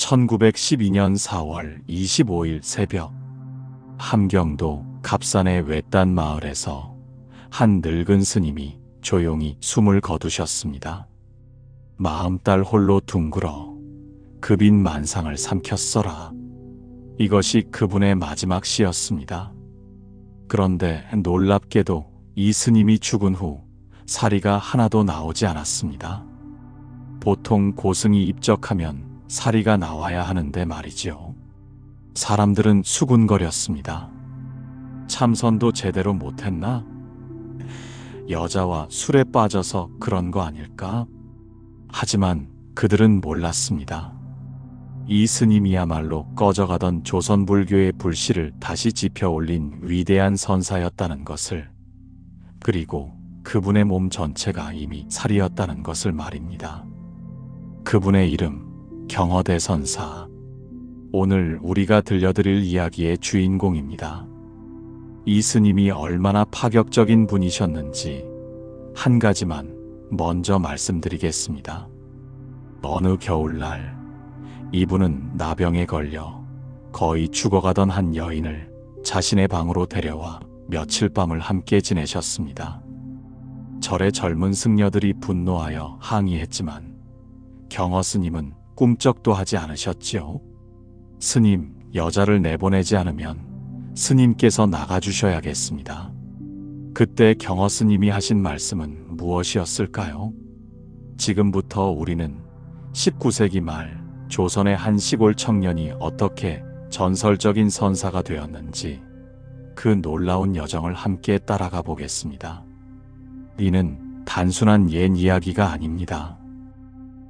1912년 4월 25일 새벽, 함경도 갑산의 외딴 마을에서 한 늙은 스님이 조용히 숨을 거두셨습니다. 마음딸 홀로 둥글어 그 빈 만상을 삼켰어라. 이것이 그분의 마지막 시였습니다. 그런데 놀랍게도 이 스님이 죽은 후 사리가 하나도 나오지 않았습니다. 보통 고승이 입적하면 사리가 나와야 하는데 말이지요. 사람들은 수군거렸습니다. 참선도 제대로 못했나? 여자와 술에 빠져서 그런 거 아닐까? 하지만 그들은 몰랐습니다. 이 스님이야말로 꺼져가던 조선불교의 불씨를 다시 지펴올린 위대한 선사였다는 것을, 그리고 그분의 몸 전체가 이미 살이었다는 것을 말입니다. 그분의 이름 경허대선사. 오늘 우리가 들려드릴 이야기의 주인공입니다. 이 스님이 얼마나 파격적인 분이셨는지 한 가지만 먼저 말씀드리겠습니다. 어느 겨울날 이분은 나병에 걸려 거의 죽어가던 한 여인을 자신의 방으로 데려와 며칠 밤을 함께 지내셨습니다. 절의 젊은 승려들이 분노하여 항의했지만 경허 스님은 꿈쩍도 하지 않으셨지요. 스님, 여자를 내보내지 않으면 스님께서 나가주셔야겠습니다. 그때 경허 스님이 하신 말씀은 무엇이었을까요? 지금부터 우리는 19세기 말 조선의 한 시골 청년이 어떻게 전설적인 선사가 되었는지 그 놀라운 여정을 함께 따라가 보겠습니다. 이는 단순한 옛 이야기가 아닙니다.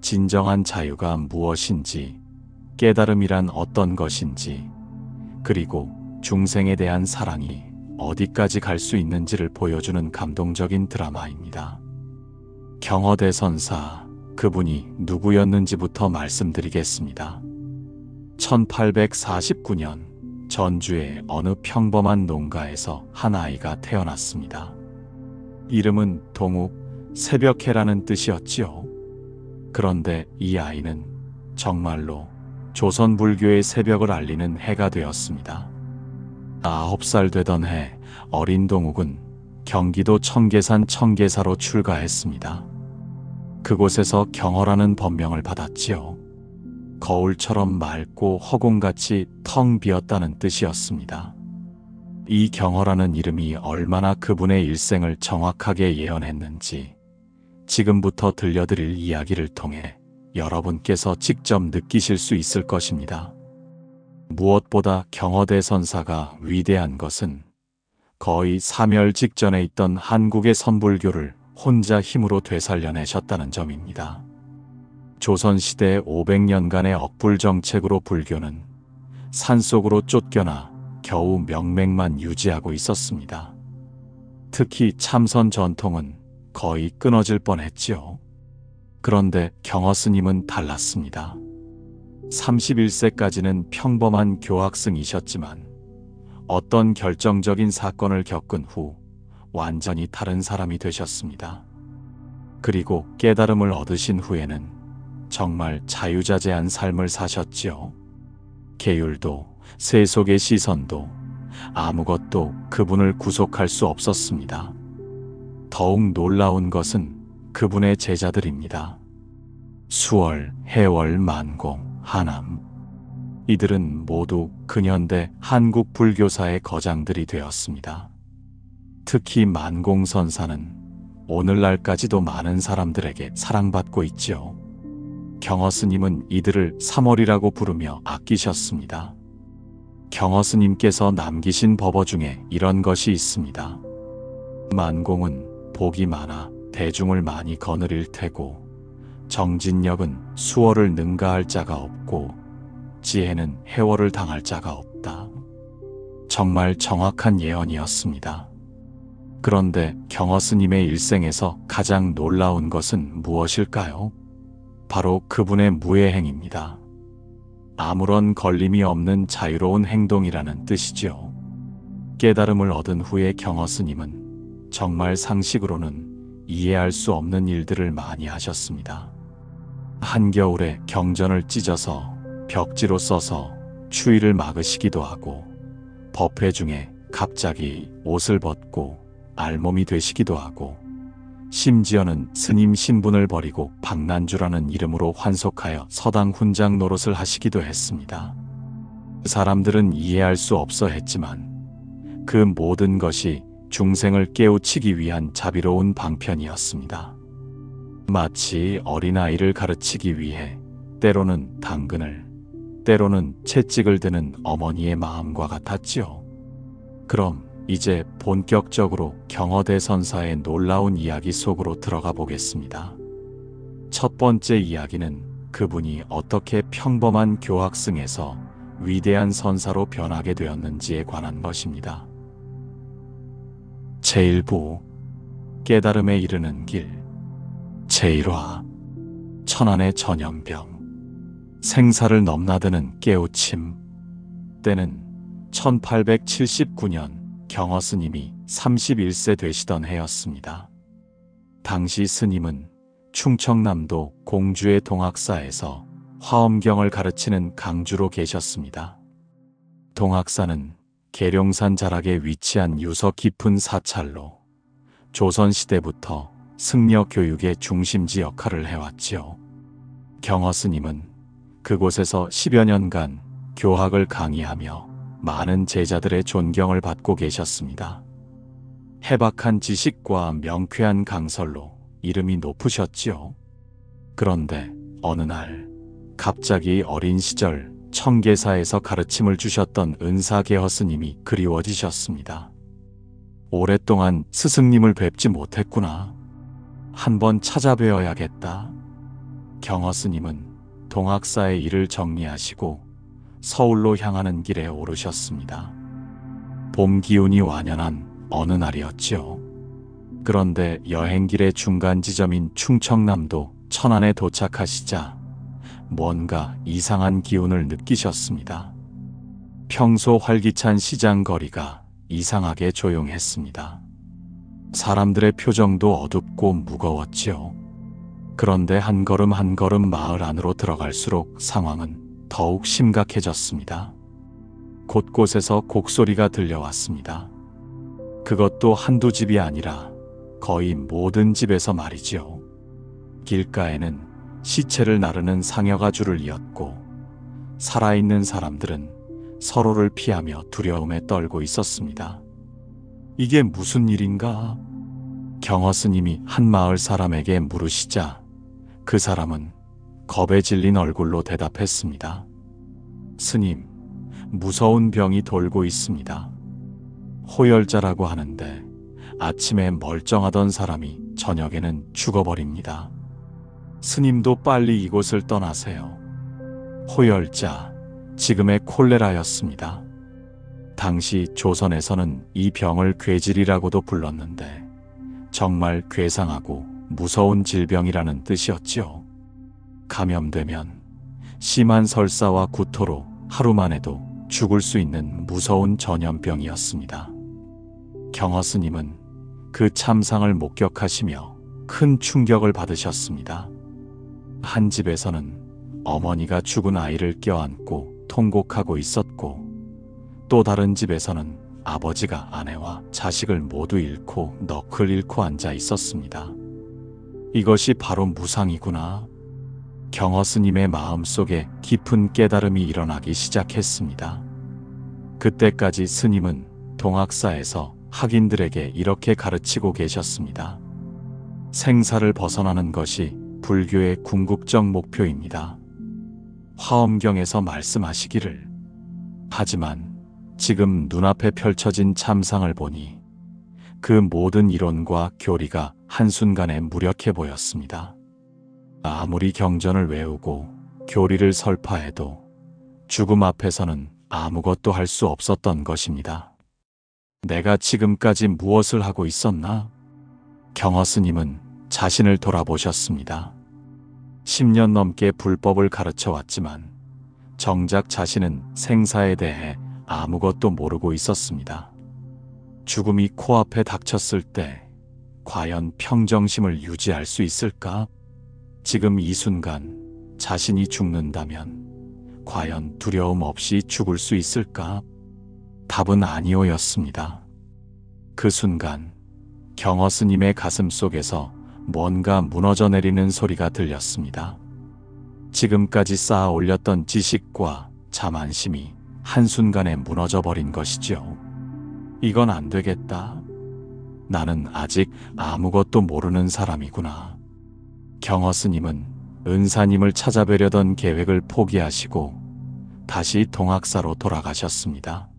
진정한 자유가 무엇인지, 깨달음이란 어떤 것인지, 그리고 중생에 대한 사랑이 어디까지 갈 수 있는지를 보여주는 감동적인 드라마입니다. 경허대선사, 그분이 누구였는지부터 말씀드리겠습니다. 1849년 전주의 어느 평범한 농가에서 한 아이가 태어났습니다. 이름은 동욱, 새벽해라는 뜻이었지요. 그런데 이 아이는 정말로 조선 불교의 새벽을 알리는 해가 되었습니다. 9살 되던 해 어린 동욱은 경기도 청계산 청계사로 출가했습니다. 그곳에서 경허라는 법명을 받았지요. 거울처럼 맑고 허공같이 텅 비었다는 뜻이었습니다. 이 경허라는 이름이 얼마나 그분의 일생을 정확하게 예언했는지 지금부터 들려드릴 이야기를 통해 여러분께서 직접 느끼실 수 있을 것입니다. 무엇보다 경허대선사가 위대한 것은 거의 사멸 직전에 있던 한국의 선불교를 혼자 힘으로 되살려내셨다는 점입니다. 조선시대 500년간의 억불정책으로 불교는 산속으로 쫓겨나 겨우 명맥만 유지하고 있었습니다. 특히 참선 전통은 거의 끊어질 뻔했지요. 그런데 경허 스님은 달랐습니다. 31세까지는 평범한 교학승이셨지만 어떤 결정적인 사건을 겪은 후 완전히 다른 사람이 되셨습니다. 그리고 깨달음을 얻으신 후에는 정말 자유자재한 삶을 사셨지요. 계율도 세속의 시선도 아무것도 그분을 구속할 수 없었습니다. 더욱 놀라운 것은 그분의 제자들입니다. 수월, 해월, 만공, 하남. 이들은 모두 근현대 한국 불교사의 거장들이 되었습니다. 특히 만공 선사는 오늘날까지도 많은 사람들에게 사랑받고 있지요. 경허 스님은 이들을 삼월이라고 부르며 아끼셨습니다. 경허 스님께서 남기신 법어 중에 이런 것이 있습니다. 만공은 복이 많아 대중을 많이 거느릴 테고, 정진력은 수월을 능가할 자가 없고, 지혜는 해월을 당할 자가 없다. 정말 정확한 예언이었습니다. 그런데 경허 스님의 일생에서 가장 놀라운 것은 무엇일까요? 바로 그분의 무예행입니다. 아무런 걸림이 없는 자유로운 행동이라는 뜻이죠. 깨달음을 얻은 후에 경허 스님은 정말 상식으로는 이해할 수 없는 일들을 많이 하셨습니다. 한겨울에 경전을 찢어서 벽지로 써서 추위를 막으시기도 하고 법회 중에 갑자기 옷을 벗고 알몸이 되시기도 하고 심지어는 스님 신분을 버리고 박난주라는 이름으로 환속하여 서당 훈장 노릇을 하시기도 했습니다. 사람들은 이해할 수 없어 했지만 그 모든 것이 중생을 깨우치기 위한 자비로운 방편이었습니다. 마치 어린아이를 가르치기 위해 때로는 당근을, 때로는 채찍을 드는 어머니의 마음과 같았지요. 그럼 이제 본격적으로 경허대선사의 놀라운 이야기 속으로 들어가 보겠습니다. 첫 번째 이야기는 그분이 어떻게 평범한 교학승에서 위대한 선사로 변하게 되었는지에 관한 것입니다. 제1부 깨달음에 이르는 길 제1화 천안의 전염병 생사를 넘나드는 깨우침 때는 1879년 경허 스님이 31세 되시던 해였습니다. 당시 스님은 충청남도 공주의 동학사에서 화엄경을 가르치는 강주로 계셨습니다. 동학사는 계룡산 자락에 위치한 유서 깊은 사찰로 조선시대부터 승려 교육의 중심지 역할을 해왔지요. 경허 스님은 그곳에서 10여 년간 교학을 강의하며 많은 제자들의 존경을 받고 계셨습니다. 해박한 지식과 명쾌한 강설로 이름이 높으셨지요. 그런데 어느 날 갑자기 어린 시절 청계사에서 가르침을 주셨던 은사계허 스님이 그리워지셨습니다. 오랫동안 스승님을 뵙지 못했구나. 한번 찾아뵈어야겠다. 경허 스님은 동학사의 일을 정리하시고 서울로 향하는 길에 오르셨습니다. 봄 기운이 완연한 어느 날이었지요. 그런데 여행길의 중간 지점인 충청남도 천안에 도착하시자 뭔가 이상한 기운을 느끼셨습니다. 평소 활기찬 시장 거리가 이상하게 조용했습니다. 사람들의 표정도 어둡고 무거웠지요. 그런데 한 걸음 한 걸음 마을 안으로 들어갈수록 상황은 더욱 심각해졌습니다. 곳곳에서 곡소리가 들려왔습니다. 그것도 한두 집이 아니라 거의 모든 집에서 말이지요. 길가에는 시체를 나르는 상여가 줄을 이었고 살아있는 사람들은 서로를 피하며 두려움에 떨고 있었습니다. 이게 무슨 일인가? 경허 스님이 한 마을 사람에게 물으시자 그 사람은 겁에 질린 얼굴로 대답했습니다. 스님, 무서운 병이 돌고 있습니다. 호열자라고 하는데 아침에 멀쩡하던 사람이 저녁에는 죽어버립니다. 스님도 빨리 이곳을 떠나세요. 호열자, 지금의 콜레라였습니다. 당시 조선에서는 이 병을 괴질이라고도 불렀는데 정말 괴상하고 무서운 질병이라는 뜻이었지요. 감염되면 심한 설사와 구토로 하루만 해도 죽을 수 있는 무서운 전염병이었습니다. 경허 스님은 그 참상을 목격하시며 큰 충격을 받으셨습니다. 한 집에서는 어머니가 죽은 아이를 껴안고 통곡하고 있었고 또 다른 집에서는 아버지가 아내와 자식을 모두 잃고 넋을 잃고 앉아 있었습니다. 이것이 바로 무상이구나. 경허 스님의 마음속에 깊은 깨달음이 일어나기 시작했습니다. 그때까지 스님은 동학사에서 학인들에게 이렇게 가르치고 계셨습니다. 생사를 벗어나는 것이 불교의 궁극적 목표입니다. 화엄경에서 말씀하시기를. 하지만 지금 눈앞에 펼쳐진 참상을 보니 그 모든 이론과 교리가 한순간에 무력해 보였습니다. 아무리 경전을 외우고 교리를 설파해도 죽음 앞에서는 아무것도 할 수 없었던 것입니다. 내가 지금까지 무엇을 하고 있었나? 경허 스님은 자신을 돌아보셨습니다. 10년 넘게 불법을 가르쳐 왔지만 정작 자신은 생사에 대해 아무것도 모르고 있었습니다. 죽음이 코앞에 닥쳤을 때 과연 평정심을 유지할 수 있을까? 지금 이 순간 자신이 죽는다면 과연 두려움 없이 죽을 수 있을까? 답은 아니오였습니다. 그 순간 경허 스님의 가슴 속에서 뭔가 무너져 내리는 소리가 들렸습니다. 지금까지 쌓아 올렸던 지식과 자만심이 한순간에 무너져 버린 것이죠. 이건 안 되겠다. 나는 아직 아무것도 모르는 사람이구나. 경허 스님은 은사님을 찾아뵈려던 계획을 포기하시고 다시 동학사로 돌아가셨습니다.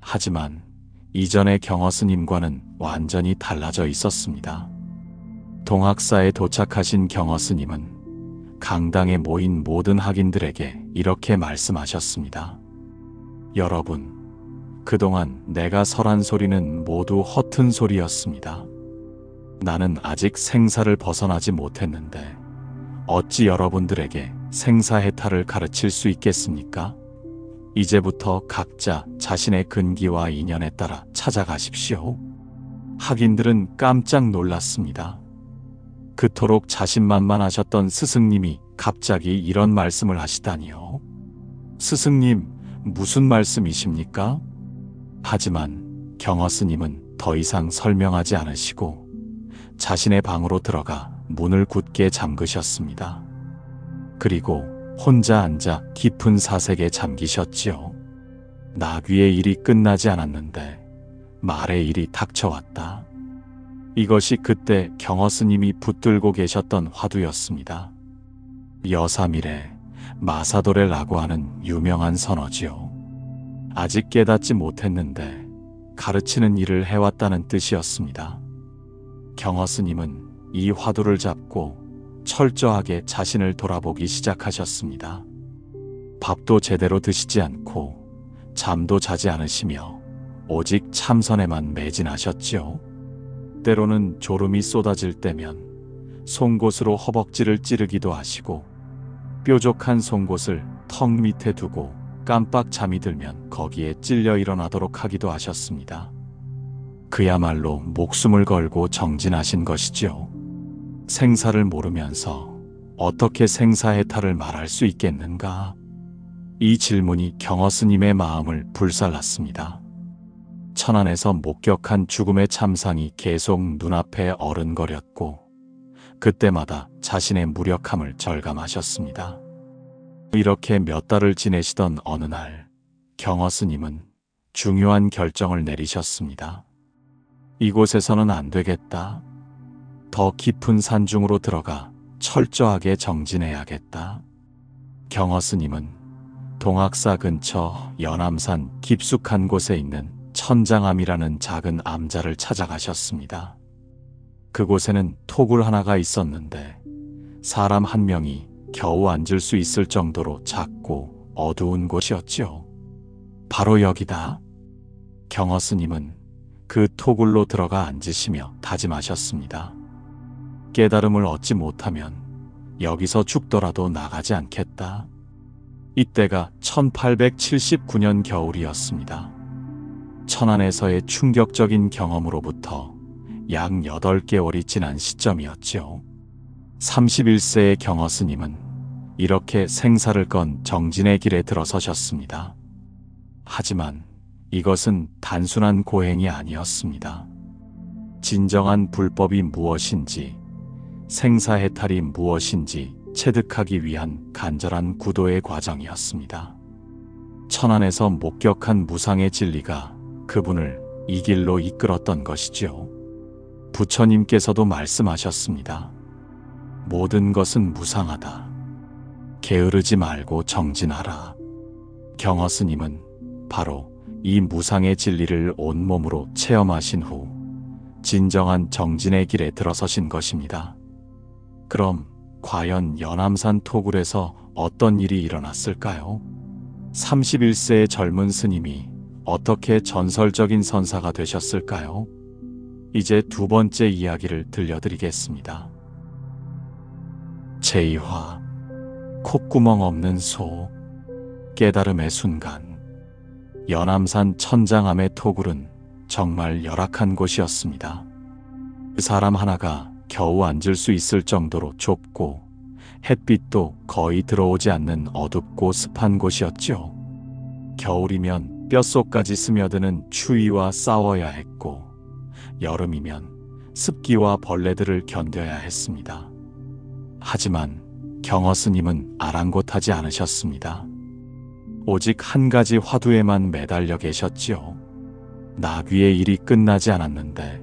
하지만 이전의 경허 스님과는 완전히 달라져 있었습니다. 동학사에 도착하신 경허 스님은 강당에 모인 모든 학인들에게 이렇게 말씀하셨습니다. 여러분, 그동안 내가 설한 소리는 모두 허튼 소리였습니다. 나는 아직 생사를 벗어나지 못했는데 어찌 여러분들에게 생사해탈을 가르칠 수 있겠습니까? 이제부터 각자 자신의 근기와 인연에 따라 찾아가십시오. 학인들은 깜짝 놀랐습니다. 그토록 자신만만하셨던 스승님이 갑자기 이런 말씀을 하시다니요. 스승님, 무슨 말씀이십니까? 하지만 경허 스님은 더 이상 설명하지 않으시고 자신의 방으로 들어가 문을 굳게 잠그셨습니다. 그리고 혼자 앉아 깊은 사색에 잠기셨지요. 나귀의 일이 끝나지 않았는데 말의 일이 닥쳐왔다. 이것이 그때 경허 스님이 붙들고 계셨던 화두였습니다. 여사밀의 마사도레라고 하는 유명한 선어지요. 아직 깨닫지 못했는데 가르치는 일을 해왔다는 뜻이었습니다. 경허 스님은 이 화두를 잡고 철저하게 자신을 돌아보기 시작하셨습니다. 밥도 제대로 드시지 않고 잠도 자지 않으시며 오직 참선에만 매진하셨지요. 때로는 졸음이 쏟아질 때면 송곳으로 허벅지를 찌르기도 하시고 뾰족한 송곳을 턱 밑에 두고 깜빡 잠이 들면 거기에 찔려 일어나도록 하기도 하셨습니다. 그야말로 목숨을 걸고 정진하신 것이지요. 생사를 모르면서 어떻게 생사해탈을 말할 수 있겠는가? 이 질문이 경허 스님의 마음을 불살랐습니다. 천안에서 목격한 죽음의 참상이 계속 눈앞에 어른거렸고 그때마다 자신의 무력함을 절감하셨습니다. 이렇게 몇 달을 지내시던 어느 날 경허 스님은 중요한 결정을 내리셨습니다. 이곳에서는 안 되겠다. 더 깊은 산중으로 들어가 철저하게 정진해야겠다. 경허 스님은 동학사 근처 연암산 깊숙한 곳에 있는 천장암이라는 작은 암자를 찾아가셨습니다. 그곳에는 토굴 하나가 있었는데 사람 한 명이 겨우 앉을 수 있을 정도로 작고 어두운 곳이었지요. 바로 여기다. 경허 스님은 그 토굴로 들어가 앉으시며 다짐하셨습니다. 깨달음을 얻지 못하면 여기서 죽더라도 나가지 않겠다. 이때가 1879년 겨울이었습니다. 천안에서의 충격적인 경험으로부터 약 8개월이 지난 시점이었죠. 31세의 경허 스님은 이렇게 생사를 건 정진의 길에 들어서셨습니다. 하지만 이것은 단순한 고행이 아니었습니다. 진정한 불법이 무엇인지, 생사해탈이 무엇인지 체득하기 위한 간절한 구도의 과정이었습니다. 천안에서 목격한 무상의 진리가 그분을 이 길로 이끌었던 것이지요. 부처님께서도 말씀하셨습니다. 모든 것은 무상하다. 게으르지 말고 정진하라. 경허 스님은 바로 이 무상의 진리를 온몸으로 체험하신 후 진정한 정진의 길에 들어서신 것입니다. 그럼 과연 연암산 토굴에서 어떤 일이 일어났을까요? 31세의 젊은 스님이 어떻게 전설적인 선사가 되셨을까요? 이제 두 번째 이야기를 들려드리겠습니다. 제2화 콧구멍 없는 소. 깨달음의 순간. 연암산 천장암의 토굴은 정말 열악한 곳이었습니다. 사람 하나가 겨우 앉을 수 있을 정도로 좁고 햇빛도 거의 들어오지 않는 어둡고 습한 곳이었죠. 겨울이면 뼛속까지 스며드는 추위와 싸워야 했고, 여름이면 습기와 벌레들을 견뎌야 했습니다. 하지만 경허 스님은 아랑곳하지 않으셨습니다. 오직 한 가지 화두에만 매달려 계셨지요. 나귀의 일이 끝나지 않았는데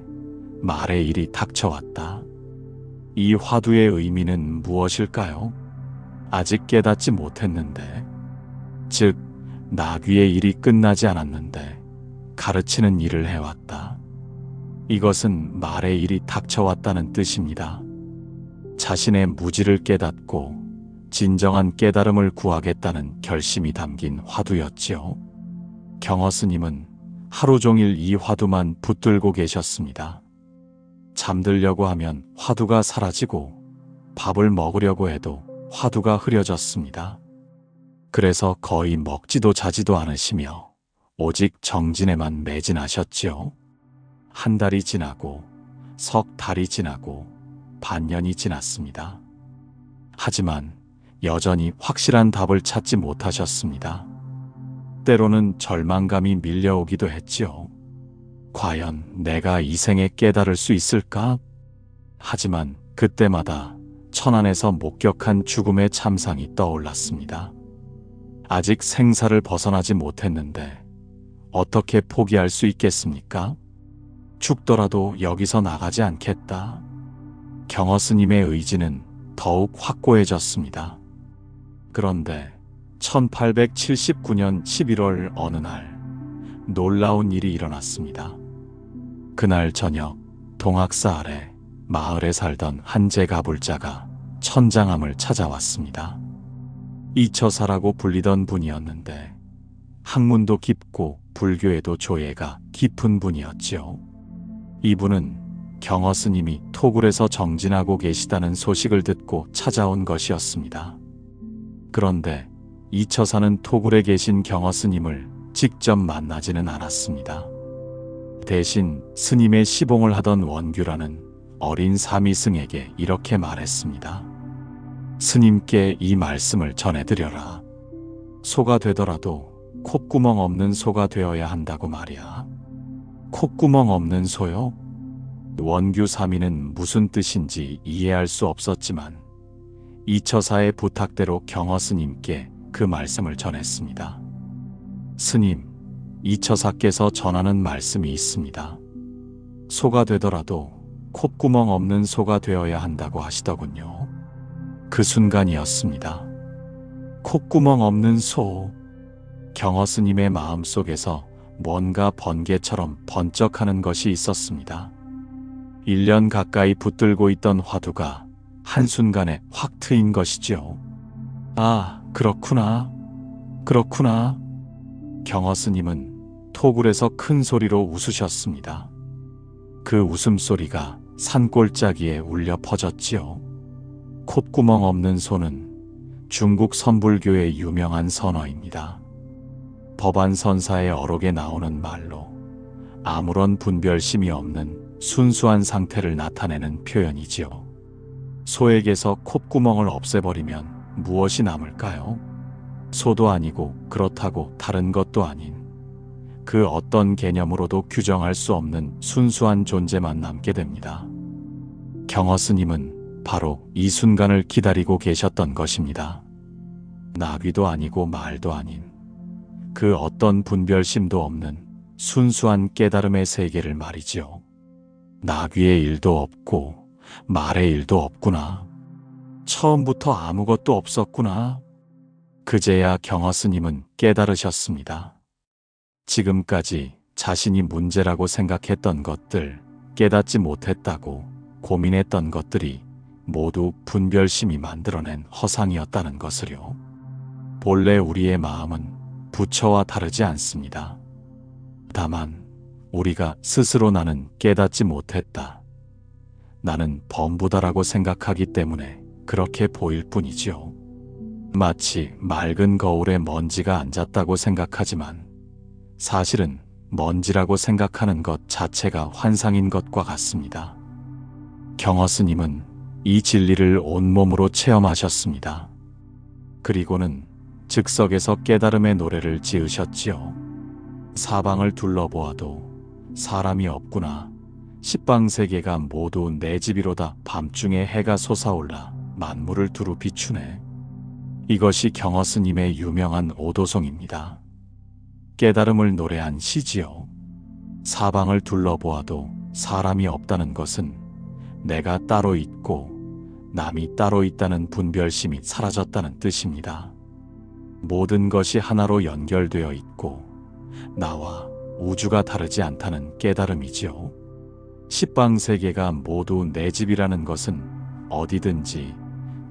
말의 일이 닥쳐왔다. 이 화두의 의미는 무엇일까요? 아직 깨닫지 못했는데, 즉 나귀의 일이 끝나지 않았는데 가르치는 일을 해왔다. 이것은 말의 일이 닥쳐왔다는 뜻입니다. 자신의 무지를 깨닫고 진정한 깨달음을 구하겠다는 결심이 담긴 화두였지요. 경허 스님은 하루 종일 이 화두만 붙들고 계셨습니다. 잠들려고 하면 화두가 사라지고, 밥을 먹으려고 해도 화두가 흐려졌습니다. 그래서 거의 먹지도 자지도 않으시며 오직 정진에만 매진하셨지요. 한 달이 지나고 석 달이 지나고 반년이 지났습니다. 하지만 여전히 확실한 답을 찾지 못하셨습니다. 때로는 절망감이 밀려오기도 했지요. 과연 내가 이 생에 깨달을 수 있을까? 하지만 그때마다 천안에서 목격한 죽음의 참상이 떠올랐습니다. 아직 생사를 벗어나지 못했는데 어떻게 포기할 수 있겠습니까? 죽더라도 여기서 나가지 않겠다. 경허 스님의 의지는 더욱 확고해졌습니다. 그런데 1879년 11월 어느 날 놀라운 일이 일어났습니다. 그날 저녁 동학사 아래 마을에 살던 한 제가불자가 천장암을 찾아왔습니다. 이처사라고 불리던 분이었는데 학문도 깊고 불교에도 조예가 깊은 분이었지요. 이분은 경허 스님이 토굴에서 정진하고 계시다는 소식을 듣고 찾아온 것이었습니다. 그런데 이처사는 토굴에 계신 경허 스님을 직접 만나지는 않았습니다. 대신 스님의 시봉을 하던 원규라는 어린 사미승에게 이렇게 말했습니다. 스님께 이 말씀을 전해드려라. 소가 되더라도 콧구멍 없는 소가 되어야 한다고 말이야. 콧구멍 없는 소요? 원규 사미는 무슨 뜻인지 이해할 수 없었지만 이처사의 부탁대로 경허 스님께 그 말씀을 전했습니다. 스님, 이처사께서 전하는 말씀이 있습니다. 소가 되더라도 콧구멍 없는 소가 되어야 한다고 하시더군요. 그 순간이었습니다. 콧구멍 없는 소. 경허 스님의 마음속에서 뭔가 번개처럼 번쩍하는 것이 있었습니다. 1년 가까이 붙들고 있던 화두가 한순간에 확 트인 것이지요. 아, 그렇구나. 그렇구나. 경허 스님은 토굴에서 큰 소리로 웃으셨습니다. 그 웃음소리가 산골짜기에 울려 퍼졌지요. 콧구멍 없는 소는 중국 선불교의 유명한 선어입니다. 법안 선사의 어록에 나오는 말로 아무런 분별심이 없는 순수한 상태를 나타내는 표현이지요. 소에게서 콧구멍을 없애버리면 무엇이 남을까요? 소도 아니고 그렇다고 다른 것도 아닌 그 어떤 개념으로도 규정할 수 없는 순수한 존재만 남게 됩니다. 경허 스님은 바로 이 순간을 기다리고 계셨던 것입니다. 나귀도 아니고 말도 아닌 그 어떤 분별심도 없는 순수한 깨달음의 세계를 말이지요. 나귀의 일도 없고 말의 일도 없구나. 처음부터 아무것도 없었구나. 그제야 경허 스님은 깨달으셨습니다. 지금까지 자신이 문제라고 생각했던 것들, 깨닫지 못했다고 고민했던 것들이 모두 분별심이 만들어낸 허상이었다는 것을요. 본래 우리의 마음은 부처와 다르지 않습니다. 다만 우리가 스스로 나는 깨닫지 못했다, 나는 범부다라고 생각하기 때문에 그렇게 보일 뿐이지요. 마치 맑은 거울에 먼지가 앉았다고 생각하지만 사실은 먼지라고 생각하는 것 자체가 환상인 것과 같습니다. 경허 스님은 이 진리를 온몸으로 체험하셨습니다. 그리고는 즉석에서 깨달음의 노래를 지으셨지요. 사방을 둘러보아도 사람이 없구나. 십방세계가 모두 내 집이로다. 밤중에 해가 솟아올라 만물을 두루 비추네. 이것이 경허 스님의 유명한 오도송입니다. 깨달음을 노래한 시지요. 사방을 둘러보아도 사람이 없다는 것은 내가 따로 있고 남이 따로 있다는 분별심이 사라졌다는 뜻입니다. 모든 것이 하나로 연결되어 있고 나와 우주가 다르지 않다는 깨달음이지요. 십방세계가 모두 내 집이라는 것은 어디든지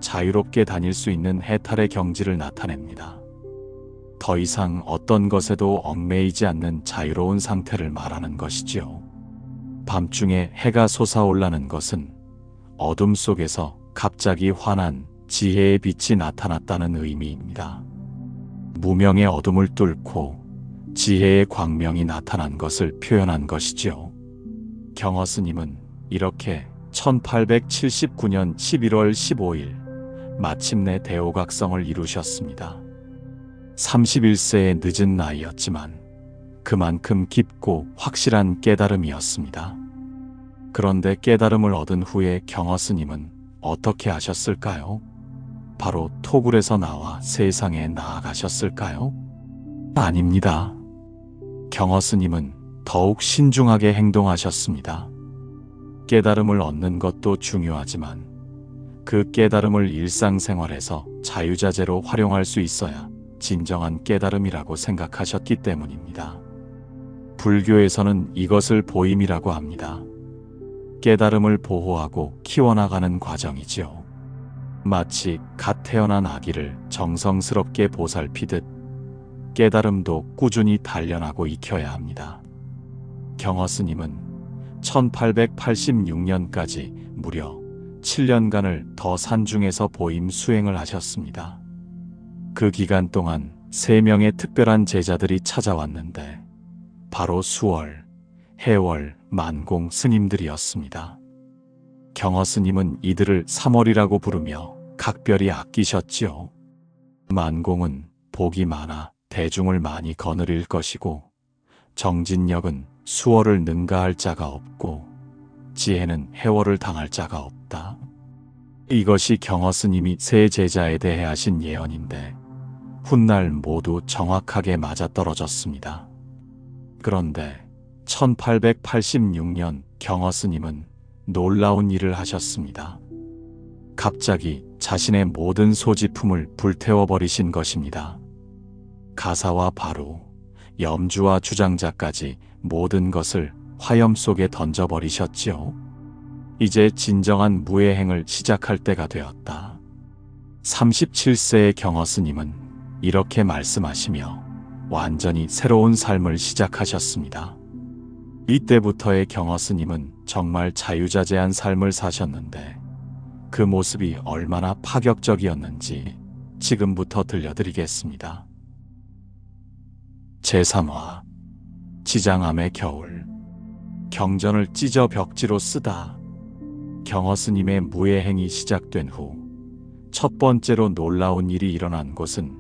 자유롭게 다닐 수 있는 해탈의 경지를 나타냅니다. 더 이상 어떤 것에도 얽매이지 않는 자유로운 상태를 말하는 것이지요. 밤중에 해가 솟아올라는 것은 어둠 속에서 갑자기 환한 지혜의 빛이 나타났다는 의미입니다. 무명의 어둠을 뚫고 지혜의 광명이 나타난 것을 표현한 것이지요. 경허 스님은 이렇게 1879년 11월 15일 마침내 대오각성을 이루셨습니다. 31세의 늦은 나이였지만 그만큼 깊고 확실한 깨달음이었습니다. 그런데 깨달음을 얻은 후에 경허 스님은 어떻게 하셨을까요? 바로 토굴에서 나와 세상에 나아가셨을까요? 아닙니다. 경허 스님은 더욱 신중하게 행동하셨습니다. 깨달음을 얻는 것도 중요하지만 그 깨달음을 일상생활에서 자유자재로 활용할 수 있어야 진정한 깨달음이라고 생각하셨기 때문입니다. 불교에서는 이것을 보임이라고 합니다. 깨달음을 보호하고 키워나가는 과정이지요. 마치 갓 태어난 아기를 정성스럽게 보살피듯 깨달음도 꾸준히 단련하고 익혀야 합니다. 경허 스님은 1886년까지 무려 7년간을 더 산중에서 보임 수행을 하셨습니다. 그 기간 동안 3명의 특별한 제자들이 찾아왔는데 바로 수월, 해월, 만공 스님들이었습니다. 경허 스님은 이들을 3월이라고 부르며 각별히 아끼셨지요. 만공은 복이 많아 대중을 많이 거느릴 것이고 정진력은 수월을 능가할 자가 없고 지혜는 해월을 당할 자가 없다. 이것이 경허 스님이 세 제자에 대해 하신 예언인데 훗날 모두 정확하게 맞아떨어졌습니다. 그런데 1886년 경허 스님은 놀라운 일을 하셨습니다. 갑자기 자신의 모든 소지품을 불태워버리신 것입니다. 가사와 바루, 염주와 주장자까지 모든 것을 화염 속에 던져버리셨지요. 이제 진정한 무예행을 시작할 때가 되었다. 37세의 경허 스님은 이렇게 말씀하시며 완전히 새로운 삶을 시작하셨습니다. 이때부터의 경허 스님은 정말 자유자재한 삶을 사셨는데 그 모습이 얼마나 파격적이었는지 지금부터 들려드리겠습니다. 제3화 지장암의 겨울. 경전을 찢어 벽지로 쓰다. 경허 스님의 무예행이 시작된 후 첫 번째로 놀라운 일이 일어난 곳은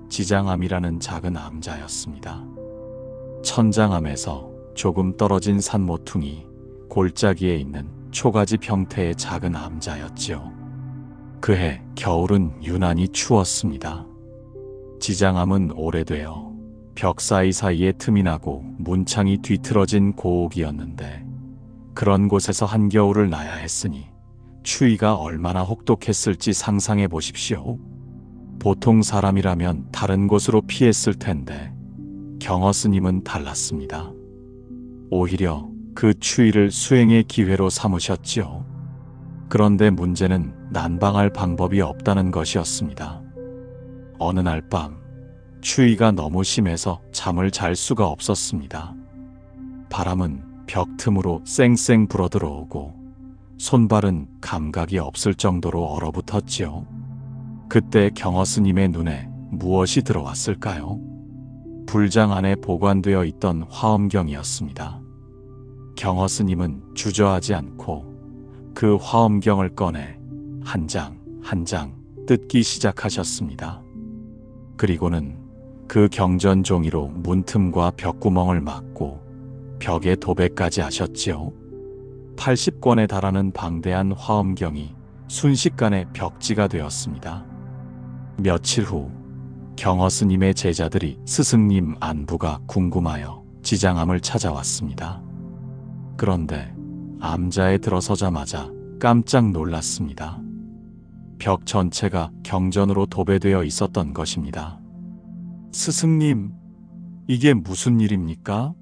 지장암이라는 작은 암자였습니다. 천장암에서 조금 떨어진 산 모퉁이 골짜기에 있는 초가집 형태의 작은 암자였지요. 그해 겨울은 유난히 추웠습니다. 지장암은 오래되어 벽 사이사이에 틈이 나고 문창이 뒤틀어진 고옥이었는데 그런 곳에서 한겨울을 나야 했으니 추위가 얼마나 혹독했을지 상상해 보십시오. 보통 사람이라면 다른 곳으로 피했을 텐데 경허 스님은 달랐습니다. 오히려 그 추위를 수행의 기회로 삼으셨지요. 그런데 문제는 난방할 방법이 없다는 것이었습니다. 어느 날 밤 추위가 너무 심해서 잠을 잘 수가 없었습니다. 바람은 벽 틈으로 쌩쌩 불어들어오고 손발은 감각이 없을 정도로 얼어붙었지요. 그때 경허 스님의 눈에 무엇이 들어왔을까요? 불장 안에 보관되어 있던 화엄경이었습니다. 경허 스님은 주저하지 않고 그 화엄경을 꺼내 한 장 한 장 뜯기 시작하셨습니다. 그리고는 그 경전 종이로 문틈과 벽구멍을 막고 벽에 도배까지 하셨지요. 80권에 달하는 방대한 화엄경이 순식간에 벽지가 되었습니다. 며칠 후 경허 스님의 제자들이 스승님 안부가 궁금하여 지장암을 찾아왔습니다. 그런데 암자에 들어서자마자 깜짝 놀랐습니다. 벽 전체가 경전으로 도배되어 있었던 것입니다. 스승님, 이게 무슨 일입니까?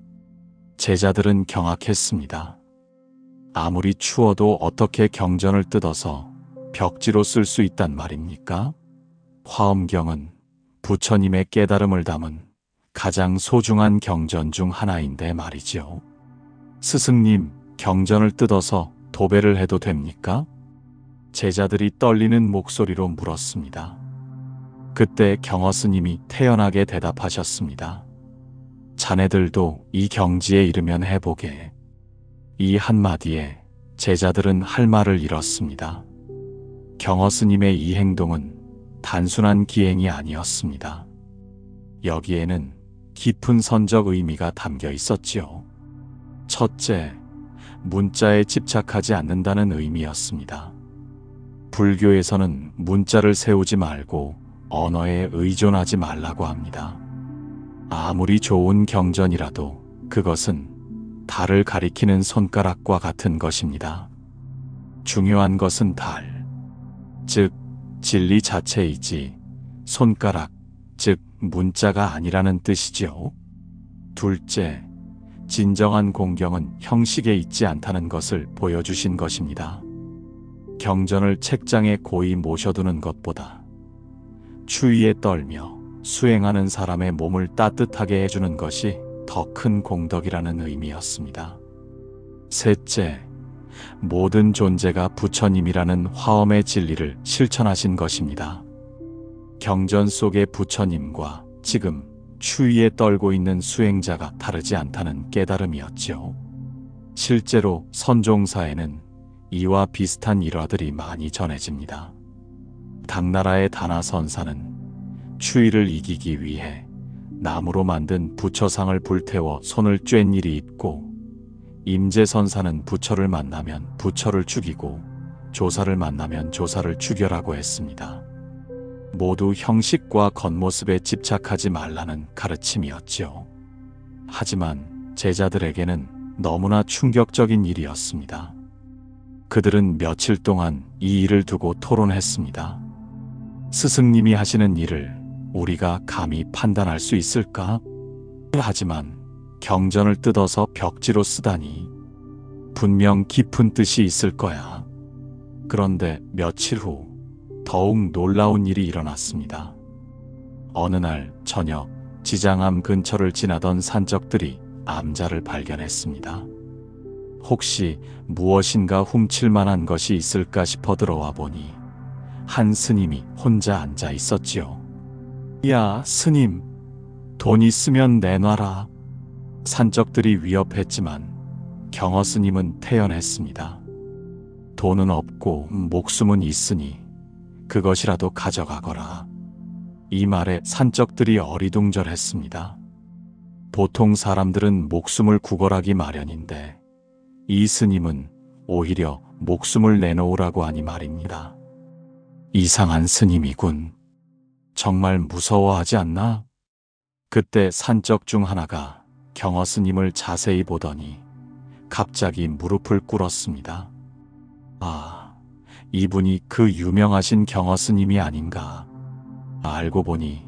제자들은 경악했습니다. 아무리 추워도 어떻게 경전을 뜯어서 벽지로 쓸 수 있단 말입니까? 화엄경은 부처님의 깨달음을 담은 가장 소중한 경전 중 하나인데 말이죠. 스승님, 경전을 뜯어서 도배를 해도 됩니까? 제자들이 떨리는 목소리로 물었습니다. 그때 경허 스님이 태연하게 대답하셨습니다. 자네들도 이 경지에 이르면 해보게. 이 한마디에 제자들은 할 말을 잃었습니다. 경허 스님의 이 행동은 단순한 기행이 아니었습니다. 여기에는 깊은 선적 의미가 담겨 있었지요. 첫째, 문자에 집착하지 않는다는 의미였습니다. 불교에서는 문자를 세우지 말고 언어에 의존하지 말라고 합니다. 아무리 좋은 경전이라도 그것은 달을 가리키는 손가락과 같은 것입니다. 중요한 것은 달, 즉 진리 자체이지 손가락, 즉 문자가 아니라는 뜻이지요. 둘째, 진정한 공경은 형식에 있지 않다는 것을 보여주신 것입니다. 경전을 책장에 고이 모셔두는 것보다 추위에 떨며 수행하는 사람의 몸을 따뜻하게 해주는 것이 더 큰 공덕이라는 의미였습니다. 셋째, 모든 존재가 부처님이라는 화엄의 진리를 실천하신 것입니다. 경전 속의 부처님과 지금 추위에 떨고 있는 수행자가 다르지 않다는 깨달음이었죠. 실제로 선종사에는 이와 비슷한 일화들이 많이 전해집니다. 당나라의 다나선사는 추위를 이기기 위해 나무로 만든 부처상을 불태워 손을 쬐는 일이 있고, 임재선사는 부처를 만나면 부처를 죽이고 조사를 만나면 조사를 죽여라고 했습니다. 모두 형식과 겉모습에 집착하지 말라는 가르침이었지요. 하지만 제자들에게는 너무나 충격적인 일이었습니다. 그들은 며칠 동안 이 일을 두고 토론했습니다. 스승님이 하시는 일을 우리가 감히 판단할 수 있을까? 하지만 경전을 뜯어서 벽지로 쓰다니 분명 깊은 뜻이 있을 거야. 그런데 며칠 후 더욱 놀라운 일이 일어났습니다. 어느 날 저녁 지장암 근처를 지나던 산적들이 암자를 발견했습니다. 혹시 무엇인가 훔칠 만한 것이 있을까 싶어 들어와 보니 한 스님이 혼자 앉아 있었지요. 야, 스님, 돈 있으면 내놔라. 산적들이 위협했지만 경허 스님은 태연했습니다. 돈은 없고 목숨은 있으니 그것이라도 가져가거라. 이 말에 산적들이 어리둥절했습니다. 보통 사람들은 목숨을 구걸하기 마련인데 이 스님은 오히려 목숨을 내놓으라고 하니 말입니다. 이상한 스님이군. 정말 무서워하지 않나? 그때 산적 중 하나가 경허 스님을 자세히 보더니 갑자기 무릎을 꿇었습니다. 아, 이분이 그 유명하신 경허 스님이 아닌가. 알고 보니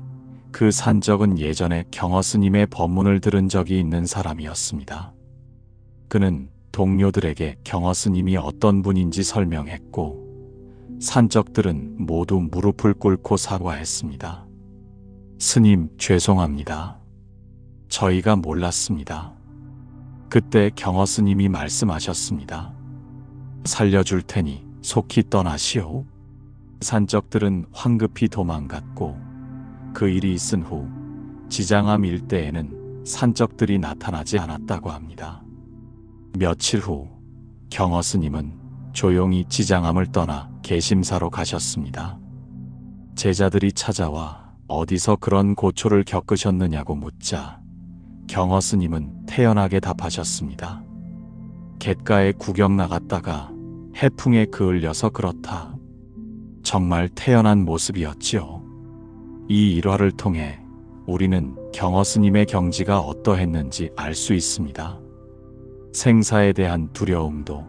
그 산적은 예전에 경허 스님의 법문을 들은 적이 있는 사람이었습니다. 그는 동료들에게 경허 스님이 어떤 분인지 설명했고, 산적들은 모두 무릎을 꿇고 사과했습니다. 스님, 죄송합니다. 저희가 몰랐습니다. 그때 경허 스님이 말씀하셨습니다. 살려줄 테니 속히 떠나시오. 산적들은 황급히 도망갔고, 그 일이 있은 후 지장암 일대에는 산적들이 나타나지 않았다고 합니다. 며칠 후 경허 스님은 조용히 지장암을 떠나 개심사로 가셨습니다. 제자들이 찾아와 어디서 그런 고초를 겪으셨느냐고 묻자 경허 스님은 태연하게 답하셨습니다. 갯가에 구경 나갔다가 해풍에 그을려서 그렇다. 정말 태연한 모습이었지요. 이 일화를 통해 우리는 경허 스님의 경지가 어떠했는지 알 수 있습니다. 생사에 대한 두려움도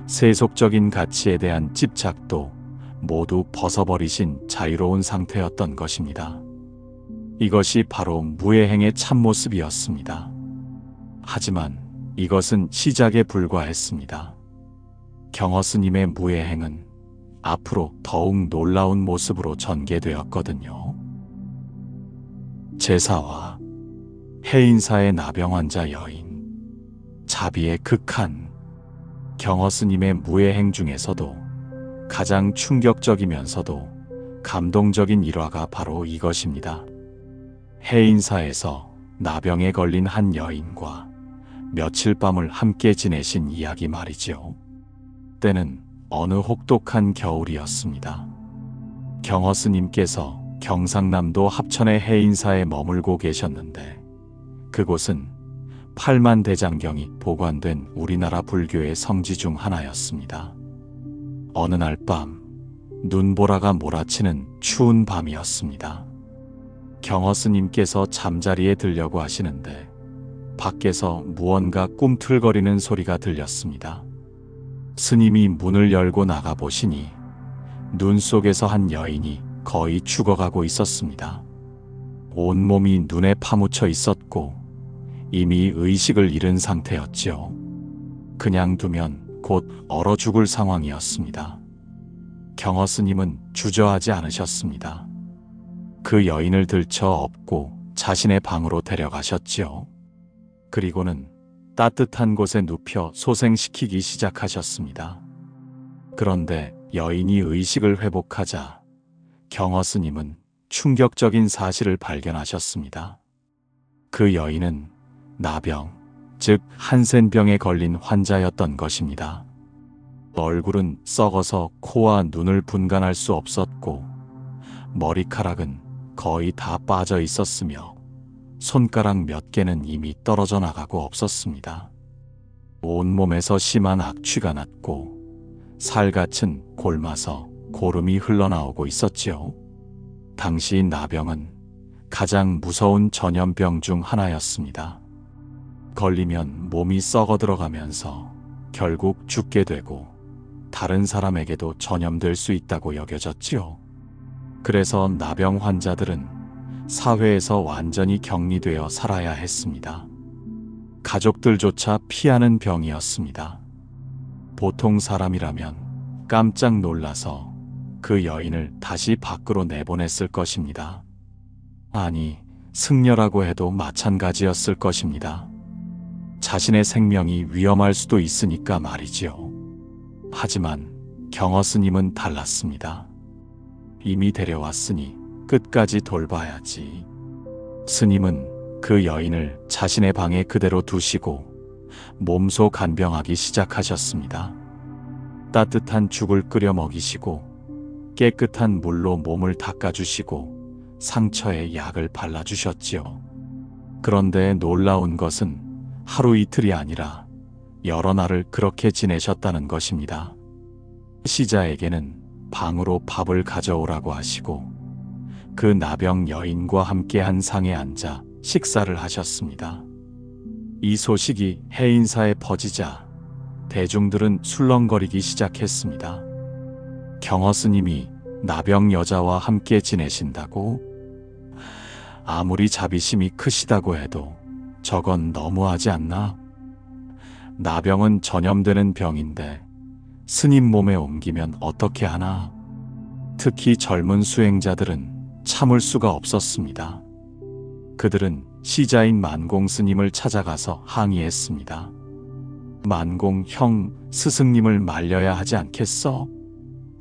세속적인 가치에 대한 집착도 모두 벗어버리신 자유로운 상태였던 것입니다. 이것이 바로 무예행의 참모습이었습니다. 하지만 이것은 시작에 불과했습니다. 경허 스님의 무예행은 앞으로 더욱 놀라운 모습으로 전개되었거든요. 제사와 해인사의 나병 환자 여인, 자비의 극한. 경허 스님의 무예행 중에서도 가장 충격적이면서도 감동적인 일화가 바로 이것입니다. 해인사에서 나병에 걸린 한 여인과 며칠 밤을 함께 지내신 이야기 말이죠. 때는 어느 혹독한 겨울이었습니다. 경허 스님께서 경상남도 합천의 해인사에 머물고 계셨는데 그곳은 팔만대장경이 보관된 우리나라 불교의 성지 중 하나였습니다. 어느 날 밤 눈보라가 몰아치는 추운 밤이었습니다. 경허 스님께서 잠자리에 들려고 하시는데 밖에서 무언가 꿈틀거리는 소리가 들렸습니다. 스님이 문을 열고 나가보시니 눈 속에서 한 여인이 거의 죽어가고 있었습니다. 온몸이 눈에 파묻혀 있었고 이미 의식을 잃은 상태였지요. 그냥 두면 곧 얼어 죽을 상황이었습니다. 경허 스님은 주저하지 않으셨습니다. 그 여인을 들쳐 업고 자신의 방으로 데려가셨지요. 그리고는 따뜻한 곳에 눕혀 소생시키기 시작하셨습니다. 그런데 여인이 의식을 회복하자 경허 스님은 충격적인 사실을 발견하셨습니다. 그 여인은 나병, 즉 한센병에 걸린 환자였던 것입니다. 얼굴은 썩어서 코와 눈을 분간할 수 없었고 머리카락은 거의 다 빠져 있었으며 손가락 몇 개는 이미 떨어져 나가고 없었습니다. 온몸에서 심한 악취가 났고 살갗은 골마서 고름이 흘러나오고 있었지요. 당시 나병은 가장 무서운 전염병 중 하나였습니다. 걸리면 몸이 썩어 들어가면서 결국 죽게 되고 다른 사람에게도 전염될 수 있다고 여겨졌지요. 그래서 나병 환자들은 사회에서 완전히 격리되어 살아야 했습니다. 가족들조차 피하는 병이었습니다. 보통 사람이라면 깜짝 놀라서 그 여인을 다시 밖으로 내보냈을 것입니다. 아니, 승려라고 해도 마찬가지였을 것입니다. 자신의 생명이 위험할 수도 있으니까 말이지요. 하지만 경허 스님은 달랐습니다. 이미 데려왔으니 끝까지 돌봐야지. 스님은 그 여인을 자신의 방에 그대로 두시고 몸소 간병하기 시작하셨습니다. 따뜻한 죽을 끓여 먹이시고 깨끗한 물로 몸을 닦아주시고 상처에 약을 발라주셨지요. 그런데 놀라운 것은 하루 이틀이 아니라 여러 날을 그렇게 지내셨다는 것입니다. 시자에게는 방으로 밥을 가져오라고 하시고 그 나병 여인과 함께 한 상에 앉아 식사를 하셨습니다. 이 소식이 해인사에 퍼지자 대중들은 술렁거리기 시작했습니다. 경허 스님이 나병 여자와 함께 지내신다고? 아무리 자비심이 크시다고 해도 저건 너무하지 않나? 나병은 전염되는 병인데 스님 몸에 옮기면 어떻게 하나? 특히 젊은 수행자들은 참을 수가 없었습니다. 그들은 시자인 만공 스님을 찾아가서 항의했습니다. 만공 형, 스승님을 말려야 하지 않겠어?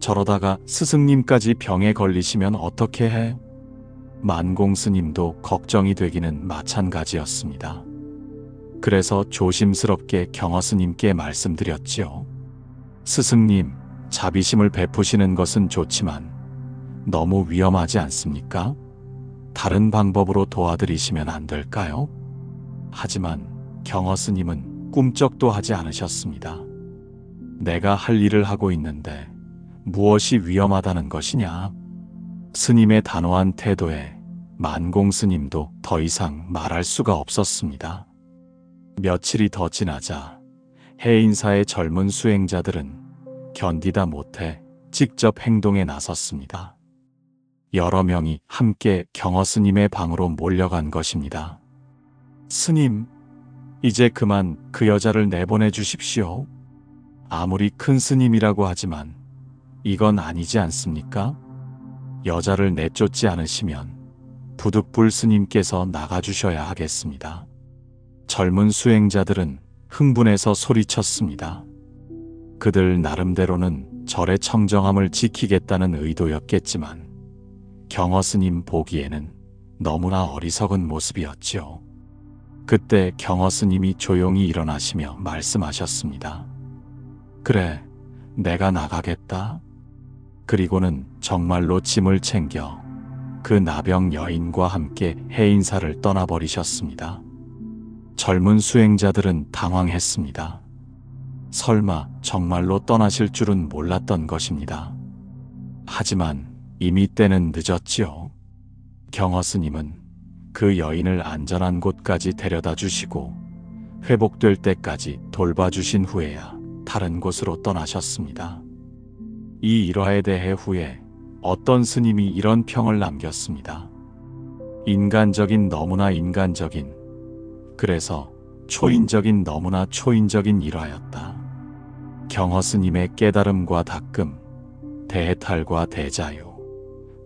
저러다가 스승님까지 병에 걸리시면 어떻게 해? 만공 스님도 걱정이 되기는 마찬가지였습니다. 그래서 조심스럽게 경허 스님께 말씀드렸지요. 스승님, 자비심을 베푸시는 것은 좋지만 너무 위험하지 않습니까? 다른 방법으로 도와드리시면 안 될까요? 하지만 경허 스님은 꿈쩍도 하지 않으셨습니다. 내가 할 일을 하고 있는데 무엇이 위험하다는 것이냐? 스님의 단호한 태도에 만공 스님도 더 이상 말할 수가 없었습니다. 며칠이 더 지나자 해인사의 젊은 수행자들은 견디다 못해 직접 행동에 나섰습니다. 여러 명이 함께 경허 스님의 방으로 몰려간 것입니다. 스님, 이제 그만 그 여자를 내보내 주십시오. 아무리 큰 스님이라고 하지만 이건 아니지 않습니까? 여자를 내쫓지 않으시면 부득불 스님께서 나가주셔야 하겠습니다. 젊은 수행자들은 흥분해서 소리쳤습니다. 그들 나름대로는 절의 청정함을 지키겠다는 의도였겠지만 경허 스님 보기에는 너무나 어리석은 모습이었지요. 그때 경허 스님이 조용히 일어나시며 말씀하셨습니다. 그래, 내가 나가겠다. 그리고는 정말로 짐을 챙겨 그 나병 여인과 함께 해인사를 떠나버리셨습니다. 젊은 수행자들은 당황했습니다. 설마 정말로 떠나실 줄은 몰랐던 것입니다. 하지만 이미 때는 늦었지요. 경허 스님은 그 여인을 안전한 곳까지 데려다 주시고 회복될 때까지 돌봐주신 후에야 다른 곳으로 떠나셨습니다. 이 일화에 대해 후에 어떤 스님이 이런 평을 남겼습니다. 인간적인 너무나 인간적인, 그래서 초인적인 너무나 초인적인 일화였다. 경허 스님의 깨달음과 닦음, 대해탈과 대자유,